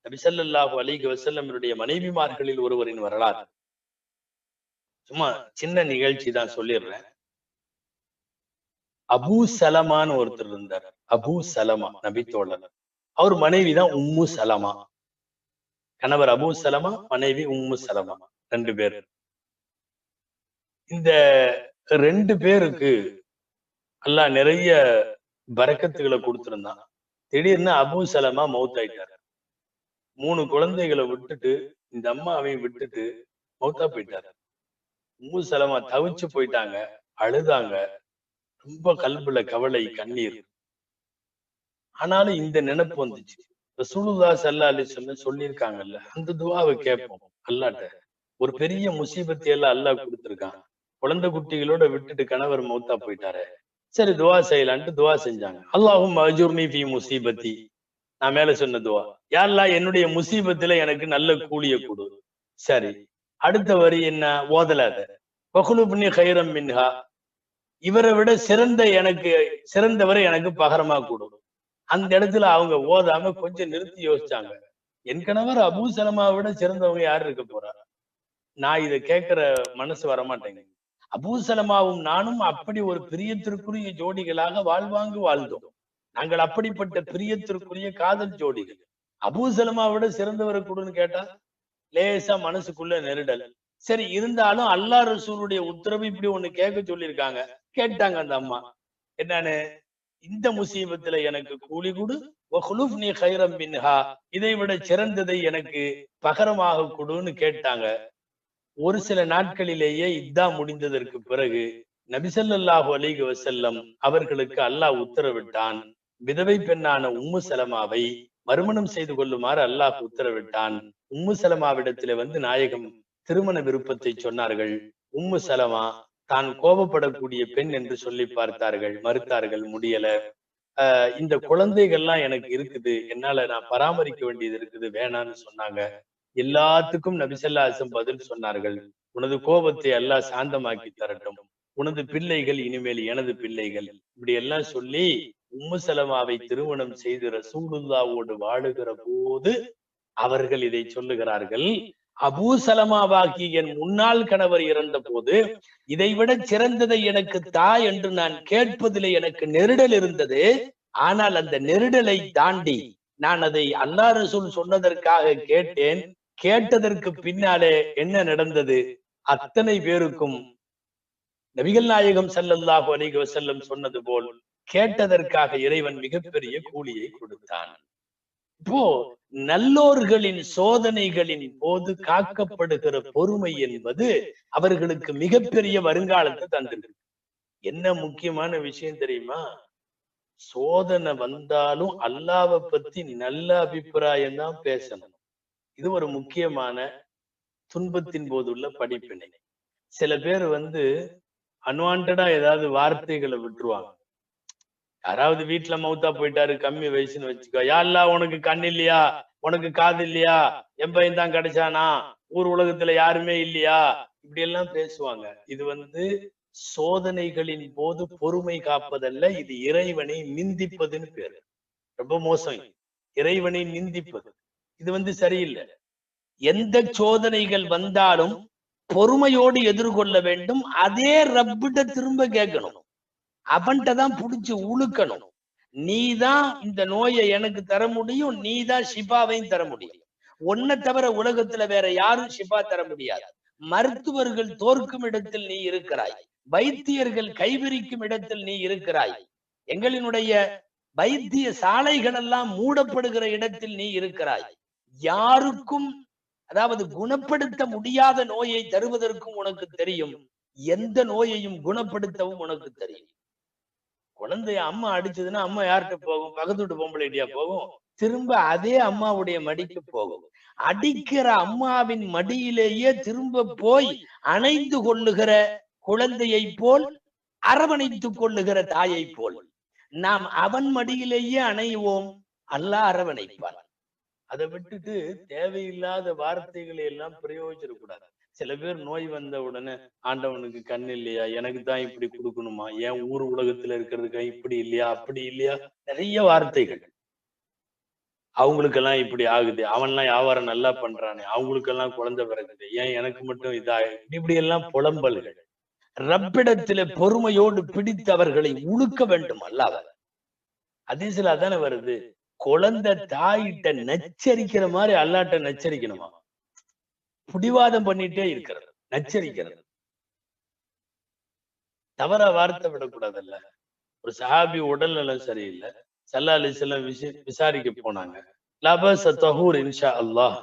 நபி ஸல்லல்லாஹு அலைஹி வஸல்லமுடைய மனைவிமார்களில் ஒருவரின் வரலாறு. சும்மா சின்ன நிகழ்ச்சி தான் சொல்லிடுறேன். அபூ சலமான்னு ஒருத்தர் இருந்தார். அபூ சலமா நபி தோழர். அவர் மனைவிதான் உம்மு சலமா. கணவர் அபூ சலமா, மனைவி உம்மு சலமா, 2 பேர். இந்த 2 பேருக்கு அல்லாஹ் நிறைய பரக்கத்துகளை கொடுத்திருந்தான். திடீர்னு அபூ சலமா மௌத்தாயிட்டார். 3 குழந்தைகளை விட்டுட்டு, இந்த அம்மாவையும் விட்டுட்டு மௌத்தா போயிட்டாரு. உம்மு சலமா தவிச்சு போயிட்டாங்க, அழுதாங்க, ரொம்ப கல்புல கவலை, கண்ணீர். ஆனாலும் இந்த நினைப்பு வந்துச்சு. ரசூலுல்லாஹி ஸல்லல்லாஹு அலைஹி வஸல்லம் சொல்லியிருக்காங்கல்ல, அந்த துஆவை கேட்போம் அல்லாஹ்ட்ட. ஒரு பெரிய முசீபத்தை எல்லாம் அல்லாஹ் கொடுத்திருக்கான். குழந்தை குட்டிகளோட விட்டுட்டு கணவர் மௌத்தா போயிட்டாரு, சரி துஆ செய்யலான்ட்டு துஆ செஞ்சாங்க. அல்லாஹும்ம அஜுர்னி ஃபீ முஸீபத்தி. நான் மேல சொன்ன துஆ, யா அல்லாஹ், என்னுடைய முசீபத்துல எனக்கு நல்ல கூலியை கொடு. சரி, அடுத்த வரி என்ன? ஓதலாத வஹ்லுஃப்னி கைரம் மின்ஹா, இவரை விட சிறந்தவரை எனக்கு பகரமா கொடு. அந்த இடத்துல அவங்க ஓதாம கொஞ்சம் நிறுத்தி யோசிச்சாங்க. என் கணவர் அபூ சலமாவை விட சிறந்தவங்க யாரு இருக்க போறா? நான் இதை கேட்கிற மனசு வரமாட்டேங்க. அபூ சலமாவும் நானும் அப்படி ஒரு பிரியத்திற்குரிய ஜோடிகளாக வாழ்வாங்கு வாழ்ந்தோம். நாங்கள் அப்படிப்பட்ட பிரியத்திற்குரிய காதல் ஜோடிகள். அபூ சலமாவை விட சிறந்தவரை கொடுன்னு கேட்டா லேசா மனசுக்குள்ள நெருடல். சரி, இருந்தாலும் அல்லாஹ் ரசூலுடைய உத்தரவு இப்படி ஒண்ணு கேட்க சொல்லியிருக்காங்க. கேட்டாங்க அந்த அம்மா. என்னன்னு? இந்த முசீபத்துல எனக்கு கூலி கொடு, வஹ்லுஃப்னி கைரம் மின்ஹா, இதை விட சிறந்ததை எனக்கு பகரமாக கொடுன்னு கேட்டாங்க. ஒரு சில நாட்களிலேயே இத்தா முடிந்ததற்கு பிறகு நபி ஸல்லல்லாஹு அலைஹி வஸல்லம் அவர்களுக்கு அல்லாஹ் உத்தரவிட்டான். விதவை பெண்ணான உம்மு சலமாவை மறுமணம் செய்து கொள்ளுமாறு அல்லாஹ் உத்தரவிட்டான். உம்மு சலமாவிடத்துல நாயகம் திருமண விருப்பத்தை சொன்னார்கள். உம்மு சலமா தான் கோபப்படக்கூடிய பெண் என்று சொல்லி பார்த்தார்கள், மறுத்தார்கள், முடியல. இந்த குழந்தைகள்லாம் எனக்கு இருக்குது, என்னால நான் பராமரிக்க வேண்டியது இருக்குது, வேணான்னு சொன்னாங்க. எல்லாத்துக்கும் நபி ஸல்லல்லாஹு அலைஹி வஸல்லம் பதில் சொன்னார்கள், உனது கோபத்தை அல்லாஹ் சாந்தமாக்கி தரட்டும், உனது பிள்ளைகள் இனிமேல் எனது பிள்ளைகள். இப்படி எல்லாம் சொல்லி உம்மு சலமாவை திருமணம் செய்து ரசூலுல்லாஹ்வோடு வாழுகிற போது அவர்கள் இதை சொல்லுகிறார்கள். அபூ சலமாவாகி என் முன்னாள் கணவர் இறந்த போது இதைவிட சிறந்ததை எனக்கு தா என்று நான் கேட்பதிலே எனக்கு நெருடல் இருந்தது. ஆனால் அந்த நெருடலை தாண்டி நான் அதை அல்லாஹ் ரசூல் சொன்னதற்காக கேட்டேன். கேட்டதற்கு பின்னாலே என்ன நடந்தது? அத்தனை பேருக்கும் நபிகள் நாயகம் ஸல்லல்லாஹு அலைஹி வஸல்லம் சொன்னது போல் கேட்டதற்காக இறைவன் மிகப்பெரிய கூலியை கொடுத்தான். இப்போ நல்லோர்களின் சோதனைகளின் போது காக்கப்படுகிற பொறுமை என்பது அவர்களுக்கு மிகப்பெரிய வருங்காலத்தை தந்திருக்கு. என்ன முக்கியமான விஷயம் தெரியுமா? சோதனை வந்தாலும் அல்லாஹ்வை பத்தி நல்ல அபிப்பிராயம் தான் பேசணும். இது ஒரு முக்கியமான துன்பத்தின் போது உள்ள படிப்பினை. சில பேர் அன்வான்டா ஏதாவது வார்த்தைகளை விட்டுருவாங்க. யாராவது வீட்டுல மௌத்தா போயிட்டாரு, கம்மி வயசுன்னு வச்சுக்கோ, யாரெல்லாம் உனக்கு கண் இல்லையா, உனக்கு காது இல்லையா, என் பையன் தான் கிடைச்சானா, ஊர் உலகத்துல யாருமே இல்லையா, இப்படி எல்லாம் பேசுவாங்க. இது சோதனைகளின் போது பொறுமை காப்பதல்ல, இது இறைவனை நிந்திப்பதுன்னு பேரு. ரொம்ப மோசம். இறைவனை நிந்திப்பது இது சரியில்லை. எந்த சோதனைகள் வந்தாலும் பொறுமையோடு எதிர்கொள்ள வேண்டும். அதே ரப்பிட்ட திரும்ப கேட்கணும். அவன்கிட்ட தான் புடிச்சு உழுக்கணும். நீதான் இந்த நோயை எனக்கு தர முடியும், நீதான் ஷிஃபாவையும் தர முடியும். உன்னை தவிர உலகத்துல வேற யாரும் ஷிஃபா தர முடியாது. மருத்துவர்கள் தோற்கும் இடத்தில் நீ இருக்கிறாய், வைத்தியர்கள் கைவிரிக்கும் இடத்தில் நீ இருக்கிறாய், எங்களினுடைய வைத்திய சாலைகள் எல்லாம் மூடப்படுகிற இடத்தில் நீ இருக்கிறாய். யாருக்கும் அதாவது குணப்படுத்த முடியாத நோயை தருவதற்கும் உனக்கு தெரியும், எந்த நோயையும் குணப்படுத்தவும் உனக்கு தெரியும். குழந்தைய அம்மா அடிச்சதுன்னா அம்மா யார்கிட்ட போகும்? பக்கத்து வீட்டு பொம்பளைட்டியா போகும்? திரும்ப அதே அம்மாவுடைய மடிக்கு போகும். அடிக்கிற அம்மாவின் மடியிலேயே திரும்ப போய் அணைந்து கொள்ளுகிற குழந்தையை போல், அரவணைத்துக் கொள்ளுகிற தாயை போல் நாம் அவன் மடியிலேயே அணைவோம், அல்லாஹ் அரவணைப்பார். அதை விட்டுட்டு தேவையில்லாத வார்த்தைகளை எல்லாம் பிரயோஜனக்கூடாது. சில பேர் நோய் வந்த உடனே ஆண்டவனுக்கு கண் இல்லையா, எனக்கு தான் இப்படி கொடுக்கணுமா, என் ஊர் உலகத்துல இருக்கிறதுக்கு இப்படி இல்லையா, அப்படி இல்லையா, நிறைய வார்த்தைகள். அவங்களுக்கெல்லாம் இப்படி ஆகுது, அவன்லாம் வியாபாரம் நல்லா பண்றானே, அவங்களுக்கெல்லாம் குழந்தை பிறகுது, ஏன் எனக்கு மட்டும் இப்படி எல்லாம் புலம்பல்கள். ரப்பிடத்திலே பொறுமையோடு பிடித்தவர்களை உழுக்க வேண்டும் அல்லாஹ். ஹதீஸ்ல அதானே வருது, குழந்தை தாயிட்ட நச்சரிக்கிற மாதிரி அல்லாட்ட நச்சரிக்கணுமா? புடிவாதம் பண்ணிட்டே இருக்கிறது, நச்சரிக்கிறது. தவறா வார்த்தை விடக்கூடாதுல்ல. ஒரு சஹாபி உடல் நலம் சரியில்லை, ஸல்லல்லாஹு அலைஹி வஸல்லம் விசாரிக்க போனாங்க. லபஸ தஹூர் இன்ஷா அல்லாஹ்,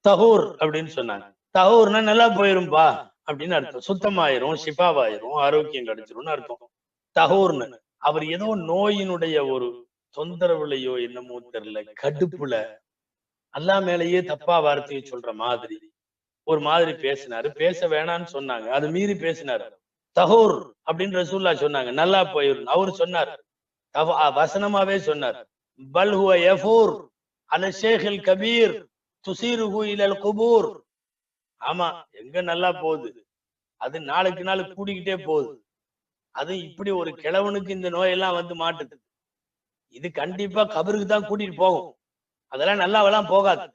தஹூர் அப்படின்னு சொன்னாங்க. தஹூர்னா நல்லா போயிரும்பா அப்படின்னு அர்த்தம், சுத்தமாயிரும், ஷிஃபாவாயிரும், ஆரோக்கியம் கிடைச்சிரும்னு அர்த்தம் தஹூர்னு. அவர் ஏதோ நோயினுடைய ஒரு தொந்தரவுலையோ என்னமோ தெரியல, கடுப்புல அல்லாஹ் மேலேயே தப்பா வார்த்தையை சொல்ற மாதிரி ஒரு மாதிரி பேசினாரு. பேச வேணான்னு சொன்னாங்க, அது மீறி பேசினாரு. தஹூர் அப்படின்னு ரசூலுல்லாஹ் சொன்னாங்க, நல்லா போயிரும். அவரு சொன்னார், வசனமாவே சொன்னார், பல் ஹுவ யஃபூர் அல ஷேഖில் கபீர் துஸீருஹு இலல் குபூர். ஆமா, எங்க நல்லா போகுது, அது நாளுக்கு நாள் கூடிக்கிட்டே போகுது. அது இப்படி ஒரு கிழவனுக்கு இந்த நோயெல்லாம் வந்து மாட்டுது, இது கண்டிப்பா கபருக்கு தான் கூட்டிட்டு போகும். அதெல்லாம் நல்லாவெல்லாம் போகாது.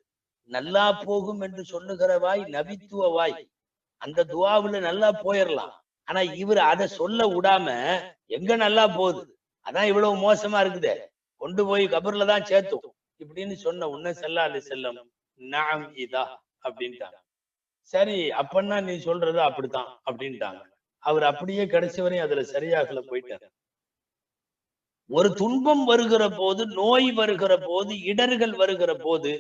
நல்லா போகும் என்று சொல்லுகிற வாய் நபித்துவ வாய், அந்த துவாவுல நல்லா போயிடலாம். ஆனா இவர் அதை சொல்ல விடாம எங்க நல்லா போகுது, அதான் இவ்வளவு மோசமா இருக்குது, கொண்டு போய் கபர்ல தான் சேர்த்தோம் இப்படின்னு சொன்ன உன்ன ஸல்லல்லாஹு அலைஹி வஸல்லம் நஅம் இதா அப்படின்ட்டாங்க. சரி, அப்பன்னா நீ சொல்றது அப்படித்தான் அப்படின்ட்டாங்க. அவர் அப்படியே கடைசி வரையும் அதுல சரியாகல போயிட்டாரு. ஒரு துன்பம் வருகிற போது, நோய் வருகிற போது, இடர்கள் வருகிற போது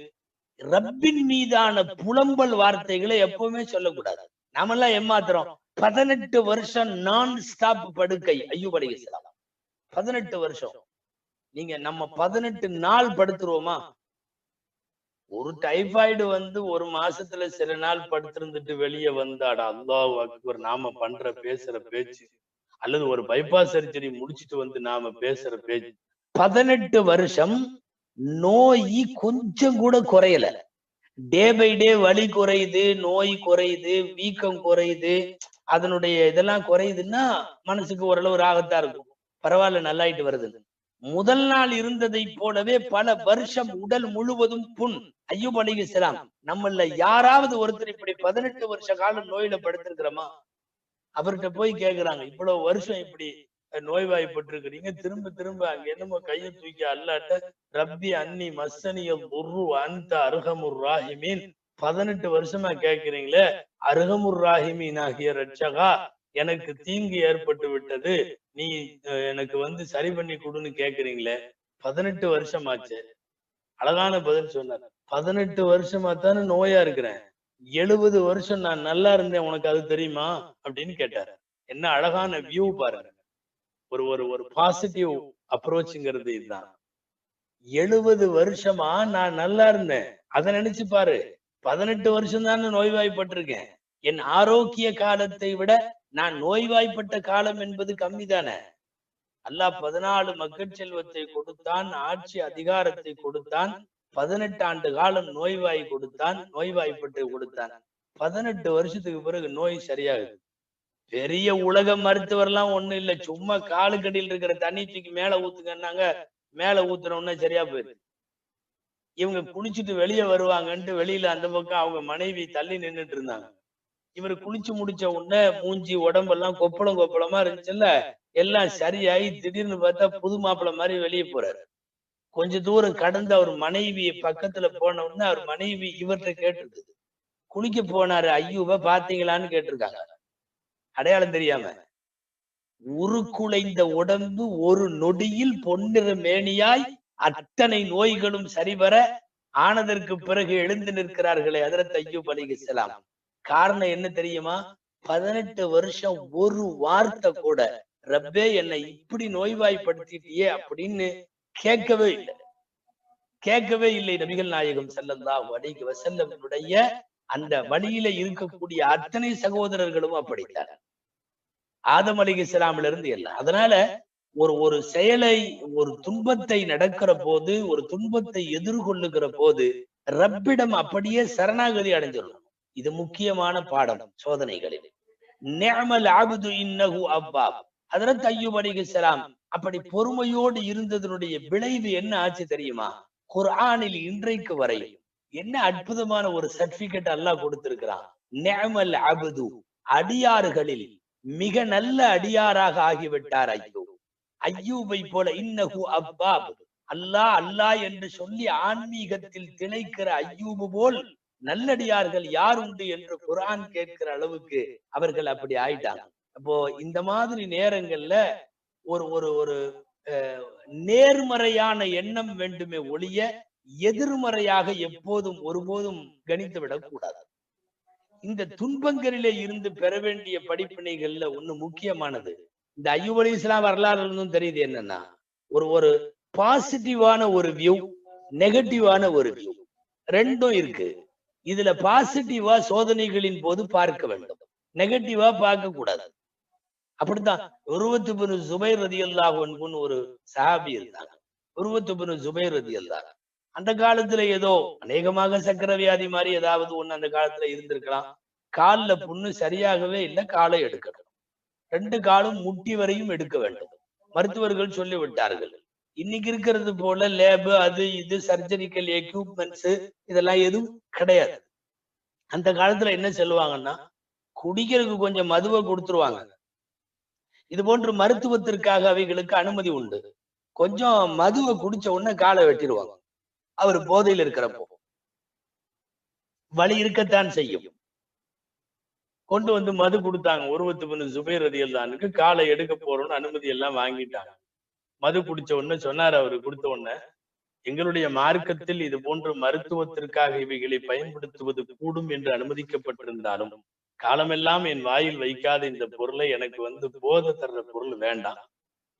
ரப்பின் மீதான புலம்பல் வார்த்தைகளை எப்பவுமே சொல்லக்கூடாது. நாமெல்லாம் ஏமாத்துறோம். 18 வருஷம் நான் ஸ்டாப் படுக்கை அய்யூப் அலைஹிஸ்ஸலாம். 18 வருஷம். நீங்க நம்ம 18 நாள் படுத்துருவோமா? ஒரு டைபாய்டு ஒரு மாசத்துல சில நாள் படுத்திருந்துட்டு வெளியே வந்தாடா, அல்லாஹ் அக்பர், நாம பண்ற பேசுற பேச்சு, அல்லது ஒரு பைபாஸ் சர்ஜரி முடிச்சுட்டு நாம பேசுற பேச்சு, 18 வருஷம் நோய் கொஞ்சம் கூட குறையல. டே பை டே வலி குறையுது, நோய் குறையுது, வீக்கம் குறையுது, அதனுடைய இதெல்லாம் குறையுதுன்னா மனசுக்கு ஓரளவு ராகத்தா இருக்கும், பரவாயில்ல நல்லாயிட்டு வருது. முதல் நாள் இருந்ததை போலவே பல வருஷம் உடல் முழுவதும் புண். அய்யூப் அலைஹிஸ்ஸலாம் நம்மள யாராவது ஒருத்தர் இப்படி 18 வருஷ காலம் நோயில படுத்திருக்கிறோமா? அவர்கிட்ட போய் கேக்குறாங்க, இவ்வளவு வருஷம் இப்படி நோய்வாய்ப்பட்டிருக்கிறீங்க, திரும்ப திரும்ப அங்க என்னமோ கையை தூக்கி அல்லாட்ட ரப்பி அன்னி மஸ்ஸனியல் துர்ரு அன்த அர்ஹமுர் ராஹிமீன், 18 வருஷமா கேட்கிறீங்களே, அர்ஹமுர் ராஹிமீன் ஆகிய ரட்சகா, எனக்கு தீங்கு ஏற்பட்டு விட்டது, நீ எனக்கு சரி பண்ணி கொடுன்னு கேக்குறீங்களே, 18 வருஷம் ஆச்சு. அழகான பதில் சொன்னார். 18 வருஷமா தானே நோயா இருக்கிறேன், 70 வருஷம் நான் நல்லா இருந்தேன், உனக்கு அது தெரியுமா அப்படின்னு கேட்டாரு. என்ன அழகான வியூ பாருங்க. ஒரு ஒரு ஒரு பாசிட்டிவ் அப்ரோச்ங்கிறது இதுதான். 70 வருஷமா நான் நல்லா இருந்தேன், அதை நினைச்சு பாரு. 18 வருஷம் தானே நோய்வாய்ப்பட்டிருக்கேன், என் ஆரோக்கிய காலத்தை விட நான் நோய்வாய்ப்பட்ட காலம் என்பது கம்மிதானே. அல்லாஹ் 14 மக்கள் செல்வத்தை கொடுத்தான், ஆட்சி அதிகாரத்தை கொடுத்தான், 18 ஆண்டு காலம் நோய்வாய் கொடுத்தான், நோய்வாய்ப்பட்டு கொடுத்தான். 18 வருஷத்துக்கு பிறகு நோய் சரியாகுது. பெரிய உலக மருத்துவர் எல்லாம் ஒண்ணும் இல்ல, சும்மா காலுக்கடியில் இருக்கிற தண்ணி தூக்கி மேல ஊத்துங்கன்னாங்க, மேல ஊத்துனோம்னா சரியா போயிடுது. இவங்க குளிச்சுட்டு வெளியே வருவாங்கன்ட்டு வெளியில அந்த பக்கம் அவங்க மனைவி தள்ளி நின்றுட்டு இருந்தாங்க. இவர் குளிச்சு முடிச்ச உடனே மூஞ்சி உடம்பெல்லாம் கொப்பளம் கொப்பளமா இருந்துச்சுல்ல, எல்லாம் சரியாயி திடீர்னு பார்த்தா புது மாப்பிள்ளை மாதிரி வெளியே போறாரு. கொஞ்ச தூரம் கடந்து அவர் மனைவி பக்கத்துல போன உடனே அவர் மனைவி இவர்கிட்ட கேட்டிருக்கு, குளிக்க போனாரு ஐயூப பாத்தீங்களான்னு கேட்டிருக்காங்க. அடையாளம் தெரியாம. உருக்குலைந்த உடம்பு ஒரு நொடியில் பொன்னிற மேனியாய் அத்தனை நோய்களும் சரிவர ஆனதற்கு பிறகு எழுந்து நிற்கிறார்களே ஹஜ்ரத் அய்யூப் அலைஹிஸ்ஸலாம். காரணம் என்ன தெரியுமா? 18 வருஷம் ஒரு வார்த்தை கூட ரப்பே என்னை இப்படி நோய்வாய்ப்படுத்திட்டியே அப்படின்னு கேட்கவே இல்லை. நபிகள் நாயகம் ஸல்லல்லாஹு அலைஹி வஸல்லமுடைய அந்த வழியில இருக்கக்கூடிய அத்தனை சகோதரர்களும் அப்படித்தான். ஆதம் அலைஹிஸ்ஸலாமிலிருந்து இருந்து எல்லாம். அதனால ஒரு செயலை, ஒரு துன்பத்தை நடக்கிற போது, ஒரு துன்பத்தை எதிர்கொள்ளுகிற போது ரப்பிடம் அப்படியே சரணாகதி அடைஞ்சிடணும். இது முக்கியமான பாடம் சோதனைகளில். நிஅமல் அப்து இன்னஹு அவ்வாப். ஹஜ்ரத் அய்யூப் அலைஹிஸ்ஸலாம் அப்படி பொறுமையோடு இருந்ததனுடைய விளைவு என்ன ஆச்சு தெரியுமா? குர்ஆனில் இன்றைக்கு வரை என்ன அற்புதமான ஒரு சர்டிபிகேட் அல்லாஹ் கொடுத்திருக்கிறான். நிஅமல் அப்து, அடியார்களில் மிக நல்ல அடியாராக ஆகிவிட்டார் அய்யூப். அய்யூபை போல இன்னஹு அவ்வாப், அல்லாஹ் அல்லாஹ் என்று சொல்லி ஆன்மீகத்தில் திளைக்கிற அய்யூபு போல் நல்லடியார்கள் யார் உண்டு என்று குர்ஆன் கேட்கிற அளவுக்கு அவர்கள் அப்படி ஆயிட்டாங்க. அப்போ இந்த மாதிரி நேரங்கள்ல ஒரு ஒரு ஒரு நேர்மறையான எண்ணம் வேண்டுமே ஒழிய எதிர்மறையாக எப்போதும் ஒருபோதும் கணித்து விடக்கூடாது. இந்த துன்பங்களிலே இருந்து பெற வேண்டிய படிப்பினைகள்ல ஒண்ணு முக்கியமானது, இந்த அய்யூப் அலைஹிஸ்ஸலாம் வரலாறுல இருந்தும் தெரியுது என்னன்னா, ஒரு பாசிட்டிவான ஒரு வியூ, நெகட்டிவான ஒரு வியூ, ரெண்டும் இருக்கு. இதுல பாசிட்டிவா சோதனைகளின் போது பார்க்க வேண்டும், நெகட்டிவா பார்க்க கூடாது. அப்படித்தான் உர்வத்து பின் ஜுபைர் ரலியல்லாஹு அன்ஹு ஒரு சஹாபி இருந்தாங்க. உர்வத்து பின் ஜுபைர் ரலியல்லாஹு, அந்த காலத்துல ஏதோ அநேகமாக சக்கர வியாதி மாதிரி ஏதாவது ஒண்ணு அந்த காலத்துல இருந்திருக்கலாம். கால்ல புண்ணு சரியாகவே இல்லை, காலை எடுக்கணும். 2 காலும் முட்டி வரையும் எடுக்க வேண்டும். மருத்துவர்கள் சொல்லி விட்டார்கள். இன்னைக்கு இருக்கிறது போல லேபு அது இது சர்ஜரிக்கல் எக்யூப்மெண்ட்ஸ் இதெல்லாம் எதுவும் கிடையாது. அந்த காலத்துல என்ன சொல்லுவாங்கன்னா, குடிக்கிறதுக்கு கொஞ்சம் மதுவை கொடுத்துருவாங்க. இது போன்று மருத்துவத்திற்காக அவைகளுக்கு அனுமதி உண்டு. கொஞ்சம் மதுவை குடிச்ச உடனே காலை வெட்டிடுவாங்க. அவர் போதையில் இருக்கிறப்போ வலி இருக்கத்தான் செய்யும். கொண்டு வந்து மது கொடுத்தாங்க. உர்வத்து பின் ஜுபைர் ரலியல்லாஹு காலை எடுக்க போறோம்னு அனுமதி எல்லாம் வாங்கிட்டாங்க. மது குடிச்ச உடனே சொன்னார், அவரு கொடுத்த உடனே, எங்களுடைய மார்க்கத்தில் இது போன்ற மருத்துவத்திற்காக இவைகளை பயன்படுத்துவது கூடும் என்று அனுமதிக்கப்பட்டிருந்தாலும் காலமெல்லாம் என் வாயில் வைக்காத இந்த பொருளை எனக்கு போதை தர்ற பொருள் வேண்டாம்,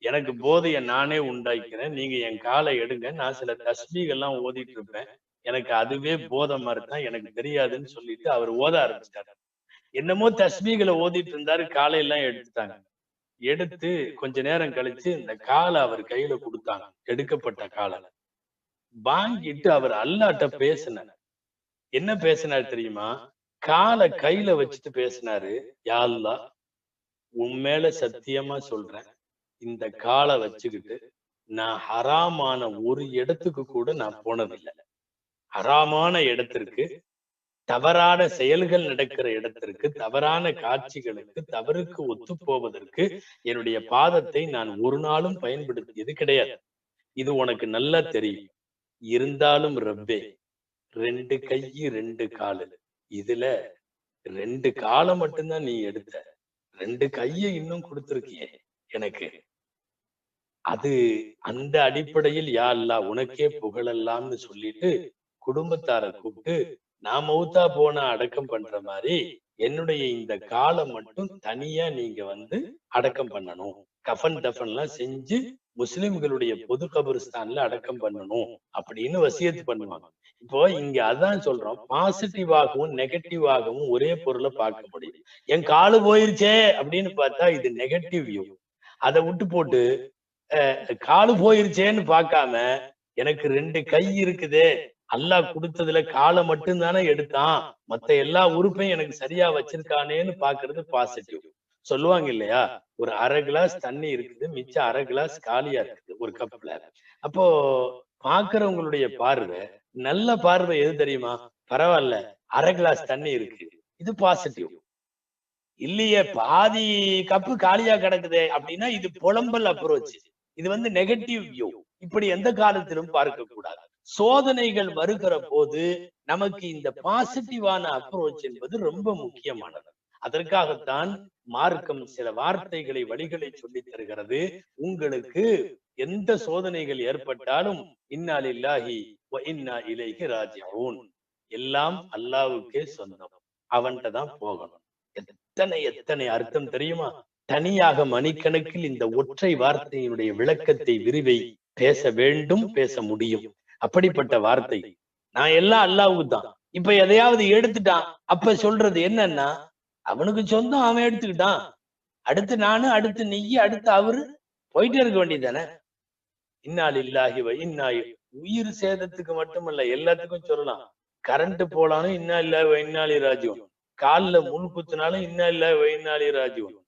எனக்கு போதையை நானே உண்டாக்கிறேன், நீங்க என் காலை எடுங்க, நான் சில தஸ்பீக் எல்லாம் ஓதிட்டு இருப்பேன், எனக்கு அதுவே போதை மாதிரி தான், எனக்கு தெரியாதுன்னு சொல்லிட்டு அவர் ஓத ஆரம்பிச்சிட்டாரு. என்னமோ தஸ்பீகளை ஓதிட்டு இருந்தாரு. காலையெல்லாம் எடுத்துட்டாங்க. எடுத்து கொஞ்ச நேரம் கழிச்சு இந்த காலை அவர் கையில கொடுத்தாங்க, எடுக்கப்பட்ட காலை. வாங்கிட்டு அவர் அல்லாஹ்ட்ட பேசினார். என்ன பேசினார் தெரியுமா? காலை கையில வச்சுட்டு பேசினாரு, யா அல்லாஹ், உன் மேல சத்தியமா சொல்றேன், இந்த காலை வச்சுக்கிட்டு நான் ஹராமான ஒரு இடத்துக்கு கூட நான் போனதில்லை. ஹராமான இடத்திற்கு, தவறான செயல்கள் நடக்கிற இடத்திற்கு, தவறான காட்சிகளுக்கு, தவறுக்கு ஒத்து போவதற்கு என்னுடைய பாதத்தை நான் ஒரு நாளும் பயன்படுத்தியது கிடையாது. இது உனக்கு நல்லா தெரியும். இருந்தாலும் ரப்பே, 2 கை 2 காலு, இதுல 2 காலை மட்டும்தான் நீ எடுத்த, 2 கையை இன்னும் கொடுத்திருக்கியே எனக்கு. அது அந்த அடிப்படையில் யா அல்லாஹ் உனக்கே புகழல்லாம்னு சொல்லிட்டு குடும்பத்தாரை கூப்பிட்டு, நான் மௌத்தா போன அடக்கம் பண்ற மாதிரி என்னுடைய இந்த காலை மட்டும் தனியா நீங்க அடக்கம் பண்ணணும், கஃன் தஃபன் எல்லாம் செஞ்சு முஸ்லிம்களுடைய பொது கபரிஸ்தான்ல அடக்கம் பண்ணணும் அப்படின்னு வசியத்து பண்ணுவாங்க. இப்போ இங்க அதான் சொல்றோம், பாசிட்டிவாகவும் நெகட்டிவாகவும் ஒரே பொருளை பார்க்க முடியும். என் காலு போயிருச்சே அப்படின்னு பார்த்தா இது நெகட்டிவ் வியூ. அதை விட்டு போட்டு காலு போயிருச்சேன்னு பார்க்காம எனக்கு 2 கை இருக்குதே, அல்லாஹ் கொடுத்ததுல காலை மட்டும் தானே எடுத்தான், மத்த எல்லா உறுப்பையும் எனக்கு சரியா வச்சிருக்கானேன்னு பாக்குறது பாசிட்டிவ். சொல்லுவாங்க இல்லையா, ஒரு அரை கிளாஸ் தண்ணி இருக்குது, மிச்சம் அரை கிளாஸ் காலியா இருக்குது ஒரு கப்ல. அப்போ பாக்குறவங்களுடைய பார்வை, நல்ல பார்வை எது தெரியுமா? பரவாயில்ல, அரை கிளாஸ் தண்ணி இருக்கு, இது பாசிட்டிவ். இல்லையே பாதி கப்பு காலியா கிடக்குதே அப்படின்னா இது புலம்பல் அப்ரோச், இது வந்து நெகட்டிவ் வியூ. இப்படி எந்த காலத்திலும் பார்க்க கூடாது. சோதனைகள் வருகிற போது நமக்கு இந்த பாசிட்டிவான அப்ரோச் என்பது ரொம்ப முக்கியமானது. அதற்காகத்தான் மார்க்கம் சில வார்த்தைகளை, வழிகளை சொல்லி தருகிறது. உங்களுக்கு எந்த சோதனைகள் ஏற்பட்டாலும் இன்னா லில்லாஹி வ இன்னா இலைஹி ராஜிஊன், எல்லாம் அல்லாஹ்வுக்கே சொந்தம், அவன்கிட்ட தான் போகணும். எத்தனை எத்தனை அர்த்தம் தெரியுமா? தனியாக மணிக்கணக்கில் இந்த ஒற்றை வார்த்தையினுடைய விளக்கத்தை, விரிவை பேச வேண்டும், பேச முடியும். அப்படிப்பட்ட வார்த்தை. நான் எல்லாம் அல்லாஹ்வுக்கு தான். இப்ப எதையாவது எடுத்துட்டான், அப்ப சொல்றது என்னன்னா, அவனுக்கு சொந்தம், அவன் எடுத்துக்கிட்டான், அடுத்து நானு, அடுத்து நீ, அடுத்து அவரு, போயிட்டே இருக்க வேண்டியதானே. இன்னா லில்லாஹி வ இன்னா, உயிர் சேதத்துக்கு மட்டுமல்ல எல்லாத்துக்கும் சொல்லலாம். கரண்ட் போலானும் இன்னா லில்லாஹி வ இன்னா இலைஹி ராஜிஊன், கால்ல முள் குத்துனாலும் இன்னா லில்லாஹி வ இன்னா இலைஹி ராஜிஊன்.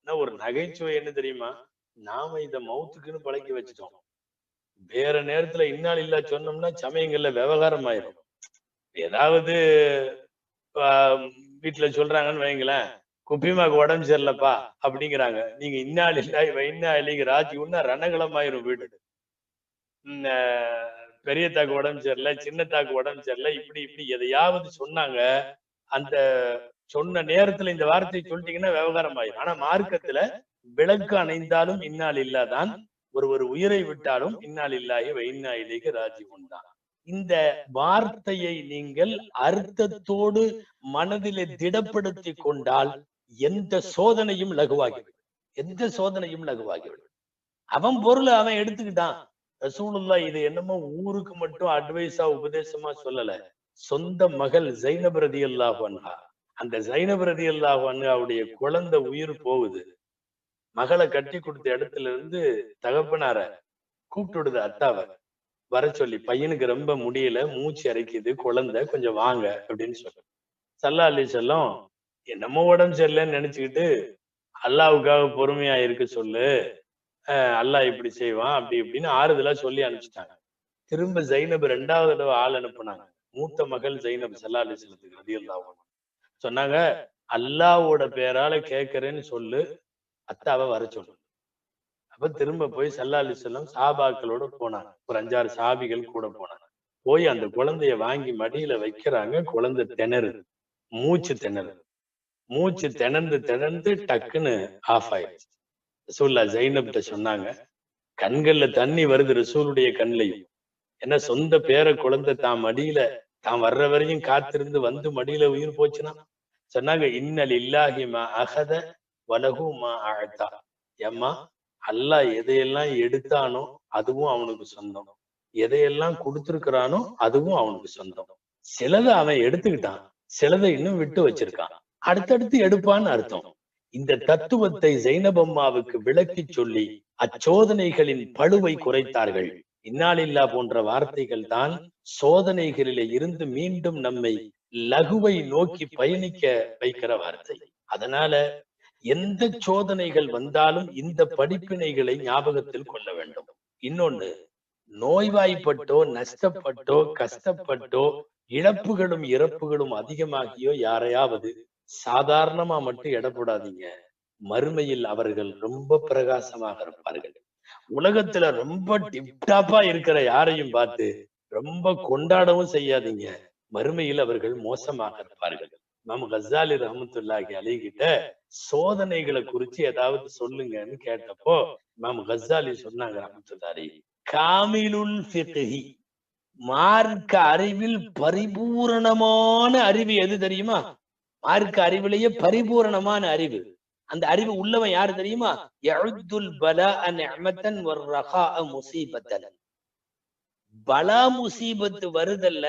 ஒரு நகைச்சுவை என்ன தெரியுமா? நாம இத மௌத்துக்குன்னு பழக்கி வச்சுட்டோம். வேற நேரத்துல இன்னா லில்லாஹ் சொன்னோம்னா சமயங்கள்ல விவகாரம் ஆயிரும். ஏதாவது வீட்டுல சொல்றாங்கன்னு வைங்களேன், குப்பிமாக்கு உடம்பு சரியில்லப்பா அப்படிங்கிறாங்க, நீங்க இன்னா லில்லாஹி வ இன்னா இலைஹி ராஜிஊன்னா ரணகளம் ஆயிரும் வீடு. பெரிய தாக்கு உடம்பு சரியில்லை, சின்ன தாக்கு உடம்பு சரியில்லை, இப்படி இப்படி எதையாவது சொன்னாங்க, அந்த சொன்ன நேரத்துல இந்த வார்த்தையை சொல்லிட்டீங்கன்னா விவகாரம் ஆயிரும். ஆனா மார்க்கத்துல விளக்கு அணைந்தாலும் இன்னா லில்லாஹ் தான், ஒரு உயிரை விட்டாலும் இன்னா லில்லாஹி வ இன்னா இலைஹி ராஜிஊன் தான். இந்த வார்த்தையை நீங்கள் அர்த்தத்தோடு மனதிலே திடப்படுத்தி கொண்டால் எந்த சோதனையும் லகுவாகிவிடும், எந்த சோதனையும் லகுவாகிவிடும். அவன் பொருளை அவன் எடுத்துக்கிட்டான். ரசூலுல்லாஹ் இது என்னமோ ஊருக்கு மட்டும் அட்வைஸா, உபதேசமா சொல்லல. சொந்த மகள் ஜைனப் ரலியல்லாஹு அன்ஹா, அந்த ஜைனப் ரலியல்லாஹு அன்ஹாவுடைய குழந்தை உயிர் போகுது. மகளை கட்டி கொடுத்த இடத்துல இருந்து தகப்பனார கூப்பிட்டுடுது, அத்தாவை வர சொல்லி, பையனுக்கு ரொம்ப முடியல, மூச்சு அரைக்குது, குழந்தை கொஞ்சம் வாங்க அப்படின்னு சொல்லு. ஸல்லல்லாஹு அலைஹி வஸல்லம் என்னமோ உடம்பு சரியில்லைன்னு நினைச்சுக்கிட்டு, அல்லாஹ்வுக்காக பொறுமையா இருக்க சொல்லு, அல்லாஹ் இப்படி செய்வான் அப்படி இப்படின்னு ஆறுதலா சொல்லி அனுப்பிச்சிட்டாங்க. திரும்ப ஜைனப் 2வது தடவை ஆள் அனுப்புனாங்க. மூத்த மகள் ஜைனப் ஸல்லல்லாஹு அலைஹி வஸல்லத்துக்கு ரலியல்லாஹு அன்ஹா சொன்னாங்க, அல்லாஹ்வோட பேரால கேட்கிறேன்னு சொல்லு, அத்தாவை வர சொல்லு. அப்ப திரும்ப போய் ஸல்லல்லாஹு அலைஹி வஸல்லம் சஹாபாக்களோட போனாங்க. ஒரு 5-6 சஹாபிகள் கூட போனாங்க. போய் அந்த குழந்தைய வாங்கி மடியில வைக்கிறாங்க. குழந்தை திணறுது, மூச்சு திணறுது. மூச்சு திணந்து டக்குன்னு ஆஃப் ஆயிடுச்சு. ரசூலுல்லாஹ் ஜைனப்ட்ட சொன்னாங்க, கண்கள்ல தண்ணி வருது ரசூலுடைய கண்லையும். ஏன்னா சொந்த பேர குழந்தை தான் மடியில தான் வர்ற வரையும் காத்திருந்து வந்து மடியில உயிர் போச்சுன்னா. சொன்னாங்க, இன்ன லில்லாஹி மா அஹத வலஹு மா அஅதா. ஏம்மா, அல்லாஹ் எதையெல்லாம் எடுத்தானோ அதுவும் அவனுக்கு சொந்தம், எதையெல்லாம் கொடுத்திருக்கிறானோ அதுவும் அவனுக்கு சொந்தம். சிலதை அவன் எடுத்துக்கிட்டான், சிலதை இன்னும் விட்டு வச்சிருக்கான், அடுத்தடுத்து எடுப்பான்னு அர்த்தம். இந்த தத்துவத்தை ஜைனப் அம்மாவுக்கு விளக்கி சொல்லி அச்சோதனைகளின் பளுவை குறைத்தார்கள். இன்னா லில்லாஹ் போன்ற வார்த்தைகள் தான் சோதனைகளிலே இருந்து மீண்டும் நம்மை லகுவை நோக்கி பயணிக்க வைக்கிற வார்த்தை. அதனால எந்த சோதனைகள் வந்தாலும் இந்த படிப்பினைகளை ஞாபகத்தில் கொள்ள வேண்டும். இன்னொன்னு, நோய்வாய்ப்பட்டோ, நஷ்டப்பட்டோ, கஷ்டப்பட்டோ, இழப்புகளும் இறப்புகளும் அதிகமாகியோ யாரையாவது சாதாரணமா மட்டும் எடப்படாதீங்க. மறுமையில் அவர்கள் ரொம்ப பிரகாசமாக இருப்பார்கள். உலகத்துல ரொம்ப டிப்டாப்பா இருக்கிற யாரையும் பார்த்து ரொம்ப கொண்டாடவும் செய்யாதீங்க. மறுமையில் அவர்கள் மோசமாக இருப்பார்கள். இமாம் கஸ்ஸாலி ரஹ்மத்துல்லாஹி அலைஹி கிட்ட சோதனைகளை குறிச்சு ஏதாவது சொல்லுங்கன்னு கேட்டப்போ இமாம் கஸ்ஸாலி சொன்னாங்க ரஹ்மத்துல்லாஹி, காமிலுல் ஃபிக்ஹி, மார்க்க அறிவில் பரிபூரணமான அறிவு எது தெரியுமா? மார்க்க அறிவிலேயே பரிபூரணமான அறிவு, அந்த அறிவு உள்ளவன் யாரு தெரியுமா? யஉத்துல் பலாஅ நிஅமத்தன் வர்ரகாஅ முஸீபத்தன். பலா முசீபத்து வருதல்ல,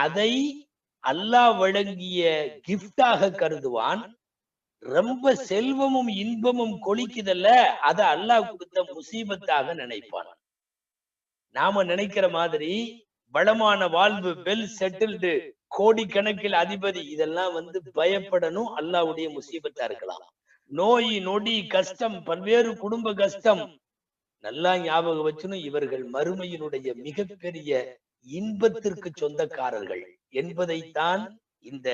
அதை அல்லாஹ் வழங்கிய கிஃப்டாக கருதுவான். ரொம்ப செல்வமும் இன்பமும் கொளிக்குதல்ல, அதை அல்லாஹ் கொடுத்த முசீபத்தாக நினைப்பான். நாம நினைக்கிற மாதிரி வளமான வாழ்வு, வெல் செட்டில்டு, கோடிக்கணக்கில் அதிபதி, இதெல்லாம் பயப்படணும், அல்லாஹ்வுடைய முசீபத்தா இருக்கலாம். நோய் நொடி கஷ்டம், பல்வேறு குடும்ப கஷ்டம், நல்லா ஞாபகம் வச்சுன்னு இவர்கள் மறுமையினுடைய மிகப்பெரிய இன்பத்திற்கு சொந்தக்காரர்கள் என்பதைத்தான் இந்த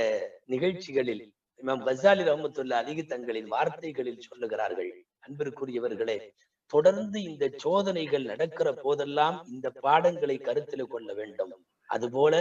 நிகழ்ச்சிகளில் இமாம் கஸாலி ரஹ்மத்துல்லாஹி அலைஹி தங்களின் வார்த்தைகளில் சொல்லுகிறார்கள். அன்பிற்குரியவர்களே, தொடர்ந்து இந்த சோதனைகள் நடக்கிற போதெல்லாம் இந்த பாடங்களை கருத்தில் கொள்ள வேண்டும். அதுபோல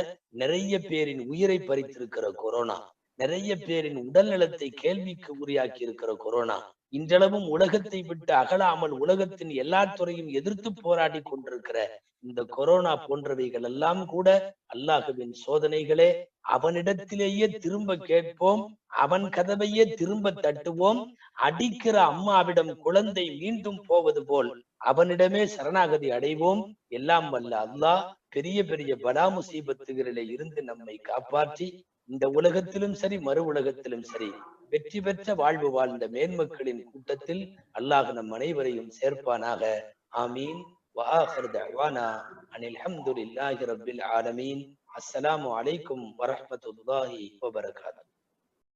நிறைய பேரின் உயிரை பறித்திருக்கிற கொரோனா, நிறைய பேரின் உடல் நலத்தை கேள்விக்கு உரியாக்கி இருக்கிற கொரோனா, இன்றளவும் உலகத்தை விட்டு அகலாமல் உலகத்தின் எல்லா துறையும் எதிர்த்து போராடி கொண்டிருக்கிற இந்த கொரோனா போன்றவைகள் எல்லாம் கூட அல்லாஹ்வின் சோதனைகளே. அவனிடத்திலேயே திரும்ப கேட்போம், அவன் கதவையே திரும்ப தட்டுவோம். அடிக்கிற அம்மாவிடம் குழந்தை மீண்டும் போவது போல் அவனிடமே சரணாகதி அடைவோம். எல்லாம் வல்ல அல்லாஹ் பெரிய பெரிய பலா முசீபத்துகளிலே இருந்து நம்மை காப்பாற்றி இந்த உலகத்திலும் சரி மறு உலகத்திலும் சரி வெற்றி பெற்ற வாழ்வு வாழ்ந்த மேன்மக்களின் கூட்டத்தில் அல்லாஹ் நம் அனைவரையும் சேர்ப்பானாக. ஆமீன். وآخر دعوانا أن الحمد لله رب العالمين. السلام عليكم ورحمة الله وبركاته.